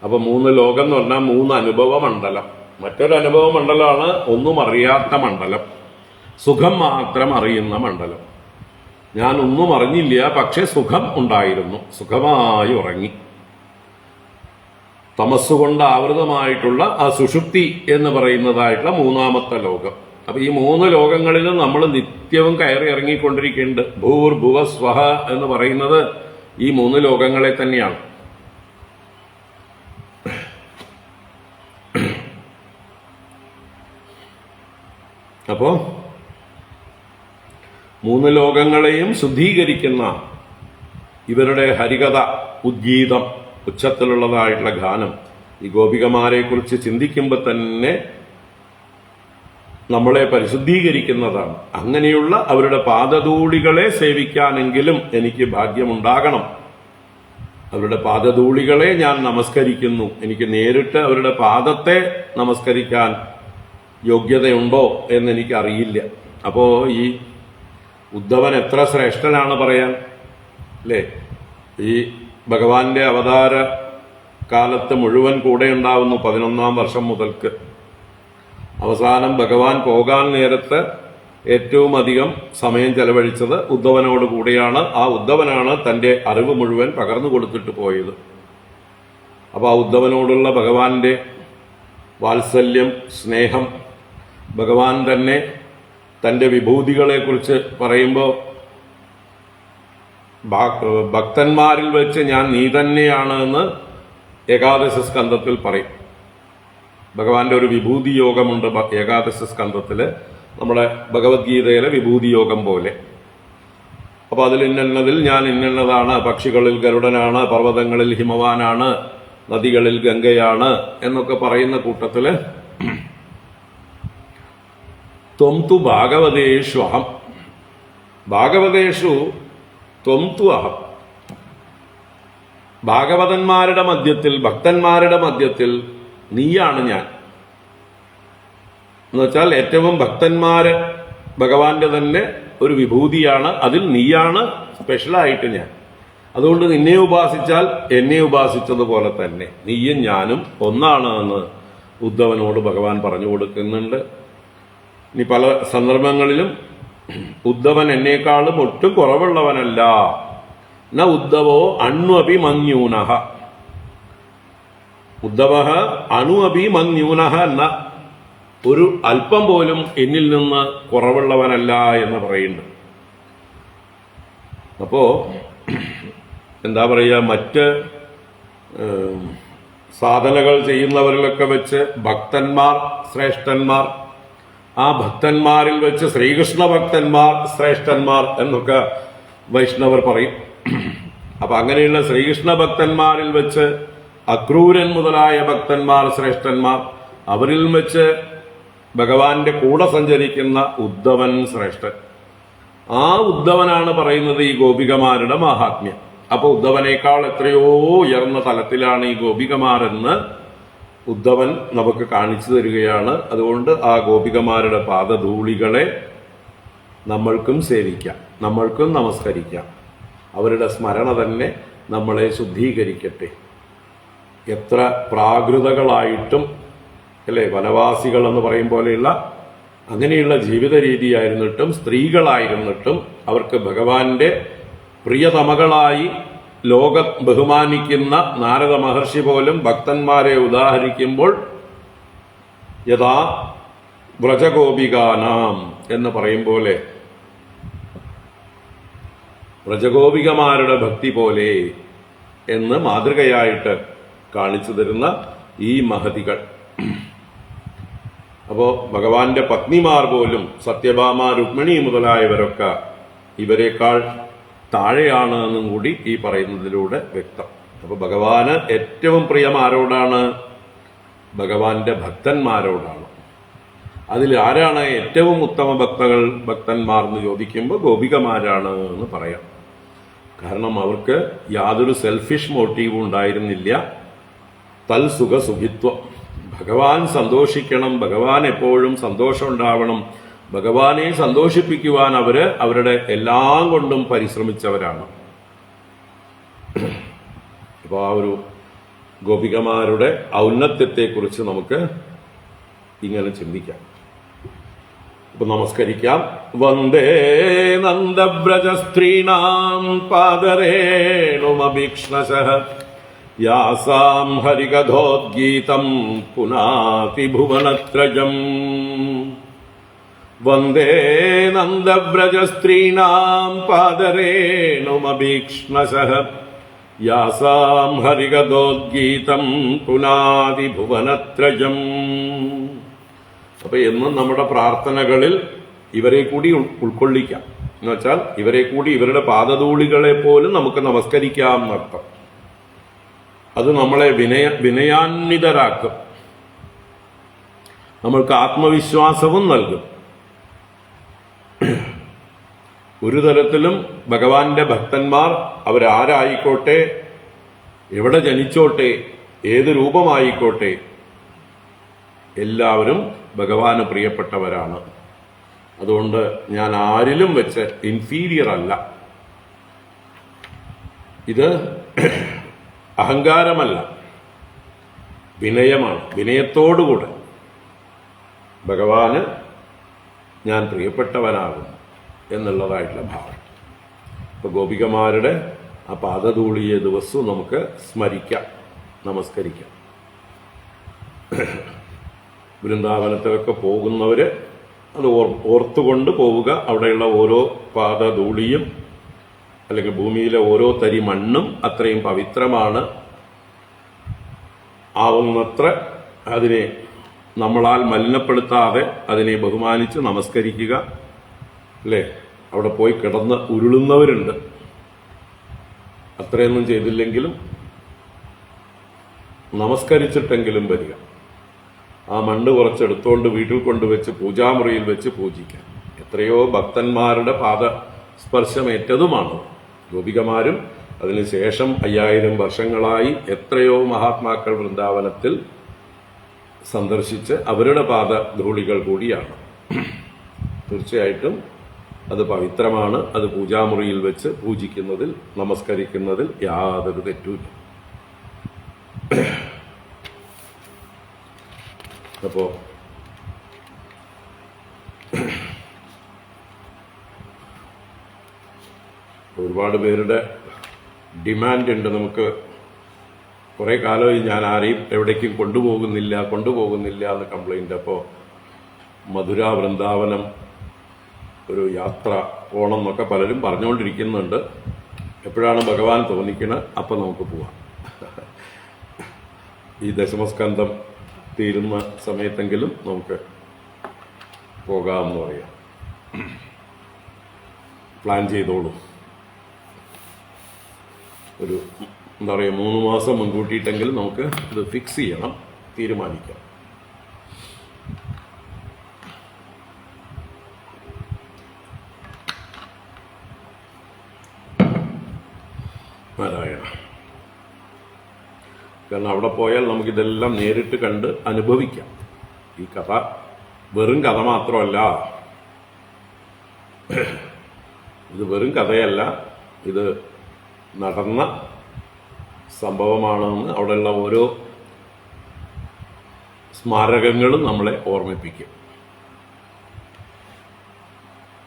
അപ്പൊ 3 ലോകം എന്ന് പറഞ്ഞാൽ 3 അനുഭവ മണ്ഡലം. മറ്റൊരു അനുഭവ മണ്ഡലമാണ് ഒന്നും അറിയാത്ത മണ്ഡലം, സുഖം മാത്രം അറിയുന്ന മണ്ഡലം. ഞാൻ ഒന്നും അറിഞ്ഞില്ല, പക്ഷെ സുഖം ഉണ്ടായിരുന്നു, സുഖമായി ഉറങ്ങി. തമസ്സുകൊണ്ട് ആവൃതമായിട്ടുള്ള ആ സുഷുപ്തി എന്ന് പറയുന്നതായിട്ടുള്ള 3ാമത്തെ ലോകം. അപ്പൊ ഈ 3 ലോകങ്ങളിലും നമ്മൾ നിത്യവും കയറി ഇറങ്ങിക്കൊണ്ടിരിക്കുന്നുണ്ട്. ഭൂർഭുവ സ്വഹ എന്ന് പറയുന്നത് ഈ 3 ലോകങ്ങളെ തന്നെയാണ്. അപ്പോ 3 ലോകങ്ങളെയും ശുദ്ധീകരിക്കുന്ന ഇവരുടെ ഹരികഥ ഉദ്ഗീതം, ഉച്ചത്തിലുള്ളതായിട്ടുള്ള ഗാനം, ഈ ഗോപികമാരെ കുറിച്ച് ചിന്തിക്കുമ്പോൾ തന്നെ നമ്മളെ പരിശുദ്ധീകരിക്കുന്നതാണ്. അങ്ങനെയുള്ള അവരുടെ പാദധൂളികളെ സേവിക്കാനെങ്കിലും എനിക്ക് ഭാഗ്യമുണ്ടാകണം. അവരുടെ പാദധൂളികളെ ഞാൻ നമസ്കരിക്കുന്നു. എനിക്ക് നേരിട്ട് അവരുടെ പാദത്തെ നമസ്കരിക്കാൻ യോഗ്യതയുണ്ടോ എന്നെനിക്ക് അറിയില്ല. അപ്പോ ഈ ഉദ്ധവൻ എത്ര ശ്രേഷ്ഠനാണ് പറയാൻ അല്ലേ? ഈ ഭഗവാന്റെ അവതാര കാലത്ത് മുഴുവൻ കൂടെ ഉണ്ടാവുന്നു 11ാം വർഷം മുതൽക്ക്. അവസാനം ഭഗവാൻ പോകാൻ നേരത്ത് ഏറ്റവും അധികം സമയം ചെലവഴിച്ചത് ഉദ്ധവനോട് കൂടിയാണ്. ആ ഉദ്ധവനാണ് തന്റെ അറിവ് മുഴുവൻ പകർന്നു കൊടുത്തിട്ട് പോയത്. അപ്പൊ ആ ഉദ്ധവനോടുള്ള ഭഗവാന്റെ വാത്സല്യം, സ്നേഹം, ഭഗവാൻ തന്നെ തന്റെ വിഭൂതികളെ കുറിച്ച് പറയുമ്പോൾ ഭക്തന്മാരിൽ വെച്ച് ഞാൻ നീ തന്നെയാണ് എന്ന് ഏകാദശ സ്കന്ധത്തിൽ പറയും. ഭഗവാന്റെ ഒരു വിഭൂതി യോഗമുണ്ട് ഏകാദശ സ്കന്ധത്തില്, നമ്മുടെ ഭഗവത്ഗീതയിലെ വിഭൂതി യോഗം പോലെ. അപ്പൊ അതിൽ ഇന്നതിൽ ഞാൻ ഇന്നതാണ്, പക്ഷികളിൽ ഗരുഡനാണ്, പർവ്വതങ്ങളിൽ ഹിമവാനാണ്, നദികളിൽ ഗംഗയാണ് എന്നൊക്കെ പറയുന്ന കൂട്ടത്തില് ത്വം തു ഭാഗവതേഷു അഹം, ഭാഗവതേഷു ത്വം തു അഹം. ഭാഗവതന്മാരുടെ മധ്യത്തിൽ, ഭക്തന്മാരുടെ മധ്യത്തിൽ നീയാണ് ഞാൻ. എന്നുവെച്ചാൽ ഏറ്റവും ഭക്തന്മാര് ഭഗവാന്റെ തന്നെ ഒരു വിഭൂതിയാണ്, അതിൽ നീയാണ് സ്പെഷ്യലായിട്ട് ഞാൻ. അതുകൊണ്ട് നിന്നെ ഉപാസിച്ചാൽ എന്നെ ഉപാസിച്ചതുപോലെ തന്നെ നീയും ഞാനും ഒന്നാണ് എന്ന് ഉദ്ധവനോട് ഭഗവാൻ പറഞ്ഞു കൊടുക്കുന്നുണ്ട്. ഇനി പല സന്ദർഭങ്ങളിലും ഉദ്ധവൻ എന്നേക്കാളും ഒട്ടും കുറവുള്ളവനല്ല, ന ഉദ്ധവോ അണു അഭിമന്യൂനഃ, ഉദ്ധവ അണു അഭിമന്യൂനഃ എന്ന ഒരു അല്പം പോലും എന്നിൽ നിന്ന് കുറവുള്ളവനല്ല എന്ന് പറയുന്നുണ്ട്. അപ്പോ എന്താ പറയുക, മറ്റ് സാധനകൾ ചെയ്യുന്നവരിലൊക്കെ വെച്ച് ഭക്തന്മാർ ശ്രേഷ്ഠന്മാർ, ആ ഭക്തന്മാരിൽ വെച്ച് ശ്രീകൃഷ്ണ ഭക്തന്മാർ ശ്രേഷ്ഠന്മാർ എന്നൊക്കെ വൈഷ്ണവർ പറയും. അപ്പൊ അങ്ങനെയുള്ള ശ്രീകൃഷ്ണ ഭക്തന്മാരിൽ വെച്ച് അക്രൂരൻ മുതലായ ഭക്തന്മാർ ശ്രേഷ്ഠന്മാർ, അവരിൽ വെച്ച് ഭഗവാന്റെ കൂടെ സഞ്ചരിക്കുന്ന ഉദ്ധവൻ ശ്രേഷ്ഠൻ. ആ ഉദ്ധവനാണ് പറയുന്നത് ഈ ഗോപികമാരുടെ മഹാത്മ്യം. അപ്പൊ ഉദ്ധവനേക്കാൾ എത്രയോ ഉയർന്ന തലത്തിലാണ് ഈ ഗോപികമാരെന്ന് ഉദ്ധവൻ നമുക്ക് കാണിച്ചു തരികയാണ്. അതുകൊണ്ട് ആ ഗോപികമാരുടെ പാദധൂളികളെ നമ്മൾക്കും സേവിക്കാം, നമ്മൾക്കും നമസ്കരിക്കാം. അവരുടെ സ്മരണ തന്നെ നമ്മളെ ശുദ്ധീകരിക്കട്ടെ. എത്ര പ്രാകൃതകളായിട്ടും അല്ലെ, വനവാസികൾ എന്ന് പറയും പോലെയുള്ള അങ്ങനെയുള്ള ജീവിത രീതിയായിരുന്നിട്ടും സ്ത്രീകളായിരുന്നിട്ടും അവർക്ക് ഭഗവാന്റെ പ്രിയതമകളായി ലോകം ബഹുമാനിക്കുന്ന നാരദ മഹർഷി പോലും ഭക്തന്മാരെ ഉദാഹരിക്കുമ്പോൾ യഥാ വ്രജഗോപികാനാം എന്ന് പറയും പോലെ വ്രജഗോപികമാരുടെ ഭക്തി പോലെ എന്ന് മാതൃകയായിട്ട് കാണിച്ചു തരുന്ന ഈ മഹതികൾ. അപ്പോ ഭഗവാന്റെ പത്നിമാർ പോലും സത്യഭാമ, രുക്മിണി മുതലായവരൊക്കെ ഇവരെക്കാൾ താഴെയാണ് എന്നും കൂടി ഈ പറയുന്നതിലൂടെ വ്യക്തം. അപ്പൊ ഭഗവാന് ഏറ്റവും പ്രിയം ആരോടാണ്? ഭഗവാന്റെ ഭക്തന്മാരോടാണ്. അതിൽ ആരാണ് ഏറ്റവും ഉത്തമ ഭക്തന്മാർ എന്ന് ചോദിക്കുമ്പോൾ ഗോപികമാരാണ് എന്ന് പറയാം. കാരണം അവർക്ക് യാതൊരു സെൽഫിഷ് മോട്ടീവും ഉണ്ടായിരുന്നില്ല. തൽസുഖസുഖിത്വം, ഭഗവാൻ സന്തോഷിക്കണം, ഭഗവാൻ എപ്പോഴും സന്തോഷം ഉണ്ടാവണം, ഭഗവാനെ സന്തോഷിപ്പിക്കുവാൻ അവരുടെ എല്ലാം കൊണ്ടും പരിശ്രമിച്ചവരാണ്. അപ്പോൾ ആ ഒരു ഗോപികമാരുടെ ഔന്നത്യത്തെക്കുറിച്ച് നമുക്ക് ഇങ്ങനെ ചിന്തിക്കാം. അപ്പൊ നമസ്കരിക്കാം. വന്ദേ നന്ദവ്രജസ്ത്രീണാം പാദരേണുമഭീക്ഷ്ണശഃ യാസാം ഹരികഥോദ്ഗീതം പുനാതി ഭുവനത്രയം. വന്ദേ നന്ദവ്രജസ്ത്രീണാം പാദരേണുമഭീക്ഷ്ണശഃ യാസാം ഹരികഥോദ്ഗീതം പുനാതി ഭുവനത്രയം. അപ്പൊ എന്നും നമ്മുടെ പ്രാർത്ഥനകളിൽ ഇവരെ കൂടി ഉൾക്കൊള്ളിക്കാം. എന്ന് വെച്ചാൽ ഇവരെ കൂടി, ഇവരുടെ പാദധൂളികളെ പോലും നമുക്ക് നമസ്കരിക്കാം എന്നർത്ഥം. അത് നമ്മളെ വിനയാന്വിതരാക്കും, നമ്മൾക്ക് ആത്മവിശ്വാസവും നൽകും. ഒരു തരത്തിലും ഭഗവാന്റെ ഭക്തന്മാർ അവരാരായിക്കോട്ടെ, എവിടെ ജനിച്ചോട്ടെ, ഏത് രൂപമായിക്കോട്ടെ, എല്ലാവരും ഭഗവാന് പ്രിയപ്പെട്ടവരാണ്. അതുകൊണ്ട് ഞാൻ ആരിലും വെച്ച് ഇൻഫീരിയർ അല്ല. ഇത് അഹങ്കാരമല്ല, വിനയമാണ്. വിനയത്തോടുകൂടെ ഭഗവാന് ഞാൻ പ്രിയപ്പെട്ടവനാകും എന്നുള്ളതായിട്ടുള്ള ഭാവം. ഇപ്പൊ ഗോപികമാരുടെ ആ പാദധൂളിയെ ദിവസവും നമുക്ക് സ്മരിക്കാം, നമസ്കരിക്കാം. വൃന്ദാവനത്തിലൊക്കെ പോകുന്നവര് അത് ഓർത്തുകൊണ്ട് പോവുക. അവിടെയുള്ള ഓരോ പാദധൂളിയും അല്ലെങ്കിൽ ഭൂമിയിലെ ഓരോ തരി മണ്ണും അത്രയും പവിത്രമാണ്. ആവുന്നത്ര അതിനെ നമ്മളാൽ മലിനപ്പെടുത്താതെ അതിനെ ബഹുമാനിച്ച് നമസ്കരിക്കുക. അല്ലേ, അവിടെ പോയി കിടന്ന് ഉരുളുന്നവരുണ്ട്. അത്രയൊന്നും ചെയ്തില്ലെങ്കിലും നമസ്കരിച്ചിട്ടെങ്കിലും വരിക. ആ മണ്ണ് കുറച്ചെടുത്തോണ്ട് വീട്ടിൽ കൊണ്ടുവച്ച് പൂജാമുറിയിൽ വെച്ച് പൂജിക്കാം. എത്രയോ ഭക്തന്മാരുടെ പാദസ്പർശമേറ്റതുമാണ്. ഗോപികമാരും അതിനുശേഷം 5000 വർഷങ്ങളായി എത്രയോ മഹാത്മാക്കൾ വൃന്ദാവനത്തിൽ സന്ദർശിച്ച് അവരുടെ പാദധൂളികൾ കൂടിയാണ്. തീർച്ചയായിട്ടും അത് പവിത്രമാണ്. അത് പൂജാമുറിയിൽ വെച്ച് പൂജിക്കുന്നതിൽ, നമസ്കരിക്കുന്നതിൽ യാതൊരു തെറ്റുമില്ല. അപ്പോൾ ഒരുപാട് പേരുടെ ഡിമാൻഡ് ഉണ്ട്. നമുക്ക് കുറേ കാലമായി ഞാൻ ആരെയും എവിടേക്കും കൊണ്ടുപോകുന്നില്ല എന്ന് കംപ്ലൈൻറ്റ്. അപ്പോൾ മധുര വൃന്ദാവനം ഒരു യാത്ര പോകണം എന്നൊക്കെ പലരും പറഞ്ഞുകൊണ്ടിരിക്കുന്നുണ്ട്. എപ്പോഴാണ് ഭഗവാൻ തോന്നിക്കണത് അപ്പം നമുക്ക് പോവാം. ഈ ദശമസ്കന്ധം തീരുന്ന സമയത്തെങ്കിലും നമുക്ക് പോകാമെന്ന് പറയാം. പ്ലാൻ ചെയ്തോളൂ. ഒരു 3 മാസം മുൻകൂട്ടിയിട്ടെങ്കിലും നമുക്ക് ഇത് ഫിക്സ് ചെയ്യണം, തീരുമാനിക്കാം. നാരായണ. കാരണം അവിടെ പോയാൽ നമുക്കിതെല്ലാം നേരിട്ട് കണ്ട് അനുഭവിക്കാം. ഈ കഥ വെറും കഥ മാത്രമല്ല, ഇത് വെറും കഥയല്ല, ഇത് നടന്ന സംഭവമാണെന്ന് അവിടെയുള്ള ഓരോ സ്മാരകങ്ങളും നമ്മളെ ഓർമ്മിപ്പിക്കും.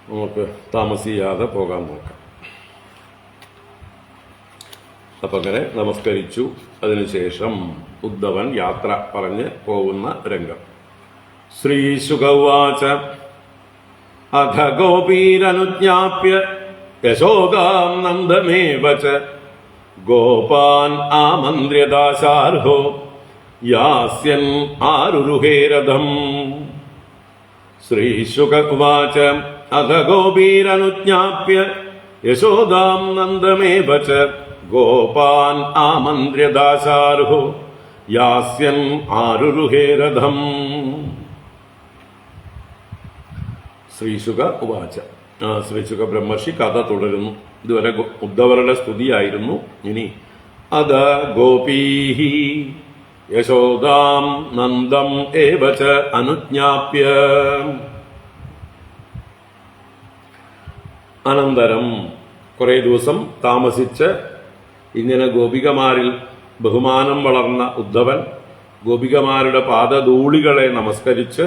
നമുക്ക് താമസിയാതെ പോകാൻ നോക്കാം. അപ്പം അങ്ങനെ നമസ്കരിച്ചു. അതിനുശേഷം ഉദ്ധവൻ യാത്ര പറഞ്ഞ് പോകുന്ന രംഗം. ശ്രീശുകവാച അധ ഗോപീരനുജ്ഞാപ്യ യശോദാം നന്ദമേവ ച ഗോപാൻ ആമന്ത്ര്യദാശാർഹോ യാസ്യൻ ആരുരുഹേ രഥം. ശ്രീശുകവാച അധ ഗോപീരനുജ്ഞാപ്യ യശോദാം നന്ദമേവ ച ഗോപാൻ ആമന്ത്ര്യദാശാർഹോ യാസ്യൻ ആരുരുഹേ രഥം. ശ്രീശുക ഉവാച. ശ്രീശുക ബ്രഹ്മർഷി കഥ തുടരുന്നു. ഇതുവരെ ഉദ്ധവരുടെ സ്തുതിയായിരുന്നു. ഇനി അത ഗോപീഹി യശോദാം നന്ദം ഏവ ച അനുജ്ഞാപ്യ. അനന്തരം കുറെ ദിവസം താമസിച്ച് ഇങ്ങനെ ഗോപികമാരിൽ ബഹുമാനം വളർന്ന ഉദ്ധവൻ ഗോപികമാരുടെ പാദധൂളികളെ നമസ്കരിച്ച്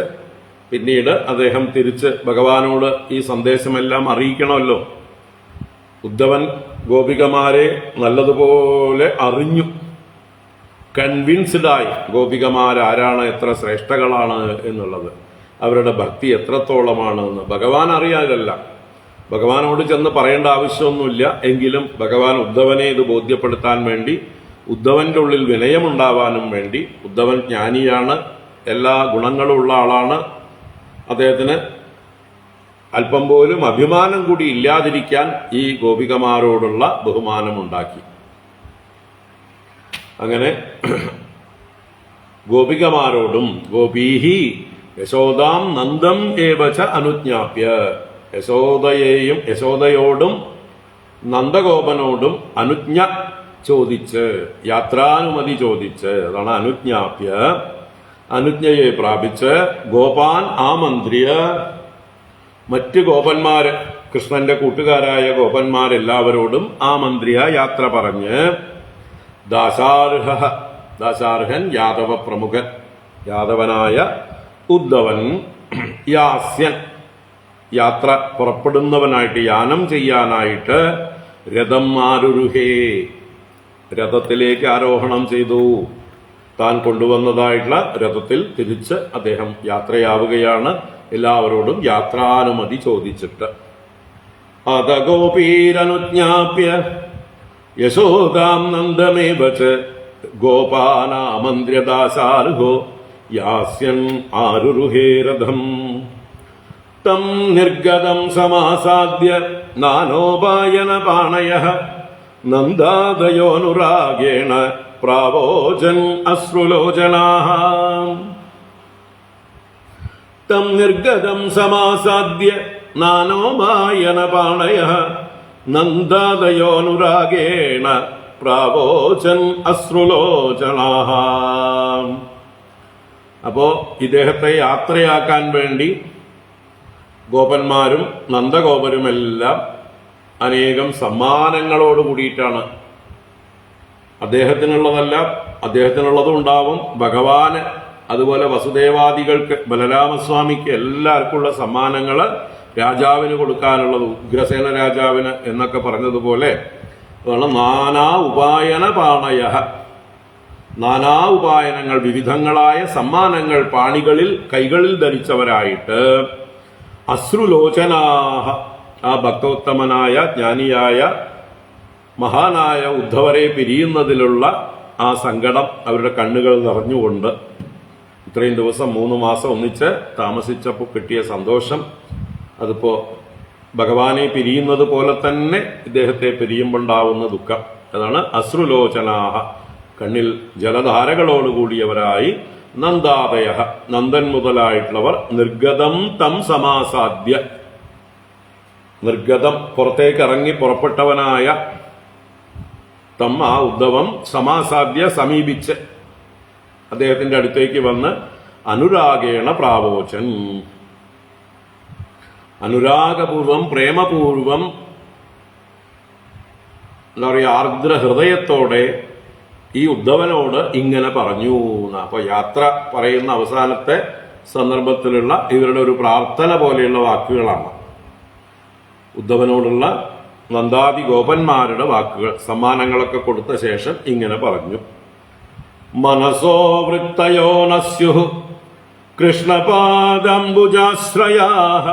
പിന്നീട് അദ്ദേഹം തിരിച്ച് ഭഗവാനോട് ഈ സന്ദേശമെല്ലാം അറിയിക്കണമല്ലോ. ഉദ്ധവൻ ഗോപികമാരെ നല്ലതുപോലെ അറിഞ്ഞു, കൺവിൻസ്ഡായി ഗോപികമാരാരാണ്, എത്ര ശ്രേഷ്ഠകളാണ് എന്നുള്ളത്, അവരുടെ ഭക്തി എത്രത്തോളമാണ് എന്ന് ഭഗവാൻ അറിയാതല്ല. ഭഗവാനോട് ചെന്ന് പറയേണ്ട ആവശ്യമൊന്നുമില്ല. എങ്കിലും ഭഗവാൻ ഉദ്ധവനെ ഇത് ബോധ്യപ്പെടുത്താൻ വേണ്ടി, ഉദ്ധവന്റെ ഉള്ളിൽ വിനയമുണ്ടാവാനും വേണ്ടി, ഉദ്ധവൻ ജ്ഞാനിയാണ്, എല്ലാ ഗുണങ്ങളുള്ള ആളാണ്, അദ്ദേഹത്തിന് അല്പം പോലും അഭിമാനം കൂടി ഇല്ലാതിരിക്കാൻ ഈ ഗോപികമാരോടുള്ള ബഹുമാനമുണ്ടാക്കി. അങ്ങനെ ഗോപികമാരോടും ഗോപീഹി യശോദാം നന്ദം ഏവച അനുജ്ഞാപ്യ, യശോദയോടും നന്ദഗോപനോടും അനുജ്ഞ ചോദിച്ച്, യാത്രാനുമതി ചോദിച്ച്, അതാണ് അനുജ്ഞാപ്യ, അനുജ്ഞയെ പ്രാപിച്ച്, ഗോപാൻ ആമന്ത്ര്യ, മറ്റ് ഗോപന്മാര്, കൃഷ്ണന്റെ കൂട്ടുകാരായ ഗോപന്മാരെല്ലാവരോടും ആമന്ത്ര്യ യാത്ര പറഞ്ഞ്, ദാശാർഹൻ യാദവ പ്രമുഖൻ, യാദവനായ ഉദ്ധവൻ, യാസ്യൻ യാത്ര പുറപ്പെടുന്നവനായിട്ട്, യാനം ചെയ്യാനായിട്ട്, രഥം ആരുരുഹേ രഥത്തിലേക്ക് ആരോഹണം ചെയ്തു. താൻ കൊണ്ടുവന്നതായിട്ടുള്ള രഥത്തിൽ തിരിച്ച് അദ്ദേഹം യാത്രയാവുകയാണ്, എല്ലാവരോടും യാത്രാനുമതി ചോദിച്ചിട്ട്. അത ഗോപീരനുജ്ഞാപ്യ യശോദാം നന്ദമേവ ച ഗോപാനാമന്ത്ര്യദാശാർഹോ യാസ്യൻ ആരുരുഹേ രഥം. തം നിർഗതം സമാസാദ്യ നാനോപായന പാണയഃ നന്ദാദയോനുരാഗേണ പ്രാവോചൻ അശ്രുലോചനാഃ. തം നിർഗതം സമാസാദ്യ നാനോപായന പാണയഃ നന്ദാദയോനുരാഗേണ പ്രാവോചൻ അശ്രുലോചനാഃ. അപ്പോ ഇദ്ദേഹത്തെ യാത്രയാക്കാൻ വേണ്ടി ഗോപന്മാരും നന്ദഗോപരുമെല്ലാം അനേകം സമ്മാനങ്ങളോട് കൂടിയിട്ടാണ്, അദ്ദേഹത്തിനുള്ളതല്ല, അദ്ദേഹത്തിനുള്ളതും ഉണ്ടാവും, ഭഗവാന് അതുപോലെ വസുദേവാദികൾക്ക്, ബലരാമസ്വാമിക്ക് എല്ലാവർക്കുമുള്ള സമ്മാനങ്ങൾ രാജാവിന് കൊടുക്കാനുള്ളത്, ഉഗ്രസേന രാജാവിന് എന്നൊക്കെ പറഞ്ഞതുപോലെ നാനാ ഉപായന പാണയ, നാനാ ഉപായനങ്ങൾ, വിവിധങ്ങളായ സമ്മാനങ്ങൾ പാണികളിൽ കൈകളിൽ ധരിച്ചവരായിട്ട് അശ്രുലോചനാഹ, ആ ഭക്തോത്തമനായ ജ്ഞാനിയായ മഹാനായ ഉദ്ധവരെ പിരിയുന്നതിലുള്ള ആ സങ്കടം അവരുടെ കണ്ണുകൾ നിറഞ്ഞുകൊണ്ട്, ഇത്രയും ദിവസം 3 മാസം ഒന്നിച്ച് താമസിച്ചപ്പോൾ കിട്ടിയ സന്തോഷം, അതിപ്പോ ഭഗവാനെ പിരിയുന്നത് പോലെ തന്നെ ഇദ്ദേഹത്തെ പിരിയുമ്പോണ്ടാവുന്ന ദുഃഖം, അതാണ് അശ്രുലോചനാഹ, കണ്ണിൽ ജലധാരകളോടുകൂടിയവരായി നന്ദാദയ, നന്ദൻ മുതലായിട്ടുള്ളവർ നിർഗതം തം സമാസാദ്യ, നിർഗതം പുറത്തേക്ക് ഇറങ്ങി പുറപ്പെട്ടവനായ തം, ആ ഉദ്ധവം സമാസാദ്യ സമീപിച്ച് അദ്ദേഹത്തിന്റെ അടുത്തേക്ക് വന്ന് അനുരാഗേണ പ്രാവോചൻ, അനുരാഗപൂർവം പ്രേമപൂർവം എന്താ പറയുക, ആർദ്ര ഹൃദയത്തോടെ ഈ ഉദ്ധവനോട് ഇങ്ങനെ പറഞ്ഞു. അപ്പൊ യാത്ര പറയുന്ന അവസാനത്തെ സന്ദർഭത്തിലുള്ള ഇവരുടെ ഒരു പ്രാർത്ഥന പോലെയുള്ള വാക്കുകളാണ് ഉദ്ധവനോടുള്ള നന്ദാദി ഗോപന്മാരുടെ വാക്കുകൾ. സമ്മാനങ്ങളൊക്കെ കൊടുത്ത ശേഷം ഇങ്ങനെ പറഞ്ഞു: മനസോ വൃത്തയോ നസ്യുഃ കൃഷ്ണപാദംബുജാശ്രയാഃ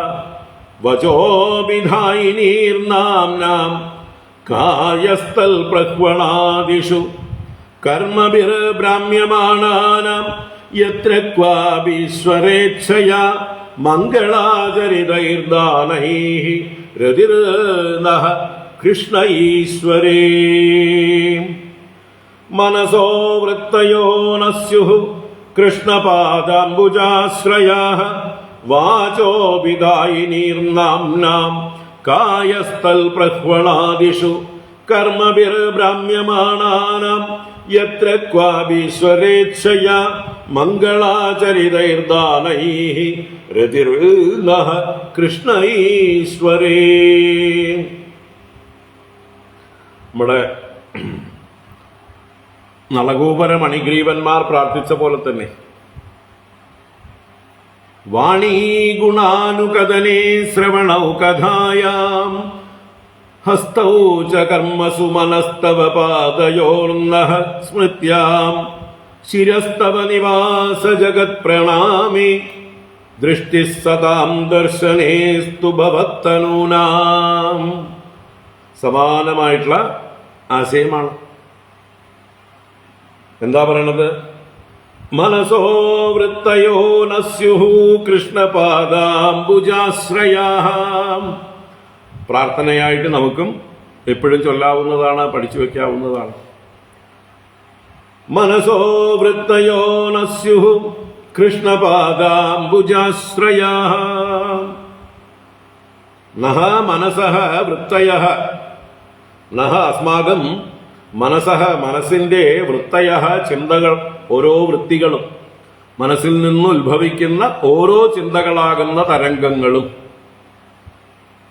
വചോഭിധായിനീർനാംനാം കായസ്ഥൽ പ്രഹ്വണാദിഷു കർമ്മഭിർഭ്രാമ്യമാണാനാം യത്ര ക്വാപീശ്വരേച്ഛയാ മംഗളാചരിതൈർദാനൈഃ രതിർനഃ കൃഷ്ണ ഈശ്വരേ. മനസോ വൃത്തയോ നസ്യുഃ കൃഷ്ണപാദാംബുജാശ്രയാഃ വാചോഭിധായിനീർനാംനാം കായസ്ഥൽ പ്രഹ്വണാദിഷു കർമ്മഭിർഭ്രാമ്യമാണാനാം യത്ര ക്വാപീശ്വരേച്ഛയാ മംഗളാചരിതൈർദാനൈഃ രതിർനഃ കൃഷ്ണ ഈശ്വരേ. നമ്മുടെ നളകൂപര മണിഗ്രീവന്മാർ പ്രാർത്ഥിച്ച പോലെ തന്നെ വാണീ ഗുണാനുകഥനേ ശ്രവണൗ കഥായാം ഹസ്തൗ ച കർമ്മസു മനസ്തവ പാദയോർനഃ സ്മൃത്യാം ശിരസ്തവ നിവാസ ജഗത് പ്രണാമി ദൃഷ്ടി സതാം ദർശനേസ്തു ഭവത്തനൂനാം. സമാനമായിട്ടുള്ള ആശയമാണ്. എന്താ പറയണത്? മനസോ വൃത്തയോ നസ്യുഃ കൃഷ്ണപാദാംബുജാശ്രയാഃ. പ്രാർത്ഥനയായിട്ട് നമുക്കും എപ്പോഴും ചൊല്ലാവുന്നതാണ്, പഠിച്ചു വെക്കാവുന്നതാണ്. മനസോ വൃത്തയോ നസ്യുഃ കൃഷ്ണപാദാംബുജാശ്രയാഃ. നഹ മനസഃ വൃത്തയഃ, നഹ അസ്മാകം മനസഃ, മനസ്സിന്റെ വൃത്തയഃ ചിന്തകൾ, ഓരോ വൃത്തികളും, മനസ്സിൽ നിന്ന് ഉത്ഭവിക്കുന്ന ഓരോ ചിന്തകളാകുന്ന തരംഗങ്ങളും,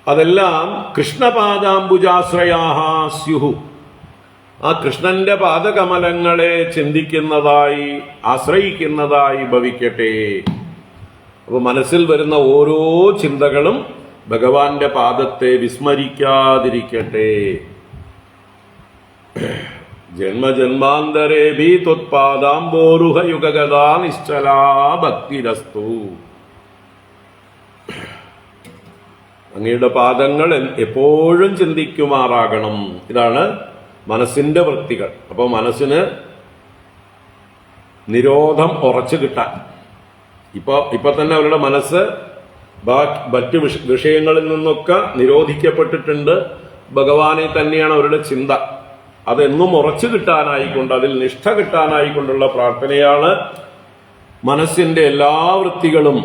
അതെല്ലാം കൃഷ്ണപാദാംബുജാശ്രയാഃ സ്യുഃ. ആ കൃഷ്ണന്റെ പാദകമലങ്ങളെ ചിന്തിക്കുന്നതായി, ആശ്രയിക്കുന്നതായി ഭവിക്കട്ടെ. അപ്പൊ മനസ്സിൽ വരുന്ന ഓരോ ചിന്തകളും ഭഗവാന്റെ പാദത്തെ വിസ്മരിക്കാതിരിക്കട്ടെ. ജന്മജന്മാന്തരേഭി ത്വത്പാദാംബോരുഹ യുഗഗതാ നിശ്ചലാ ഭക്തിരസ്തു. അങ്ങയുടെ പാദങ്ങൾ എപ്പോഴും ചിന്തിക്കുമാറാകണം. ഇതാണ് മനസ്സിന്റെ വൃത്തികൾ. അപ്പോൾ മനസ്സിന് നിരോധം ഉറച്ചു കിട്ടാൻ, ഇപ്പൊ തന്നെ അവരുടെ മനസ്സ് മറ്റ് വിഷയങ്ങളിൽ നിന്നൊക്കെ നിരോധിക്കപ്പെട്ടിട്ടുണ്ട്. ഭഗവാനെ തന്നെയാണ് അവരുടെ ചിന്ത. അതെന്നും ഉറച്ചു കിട്ടാനായിക്കൊണ്ട്, അതിൽ നിഷ്ഠ കിട്ടാനായിക്കൊണ്ടുള്ള പ്രാർത്ഥനയാണ്. മനസ്സിന്റെ എല്ലാ വൃത്തികളും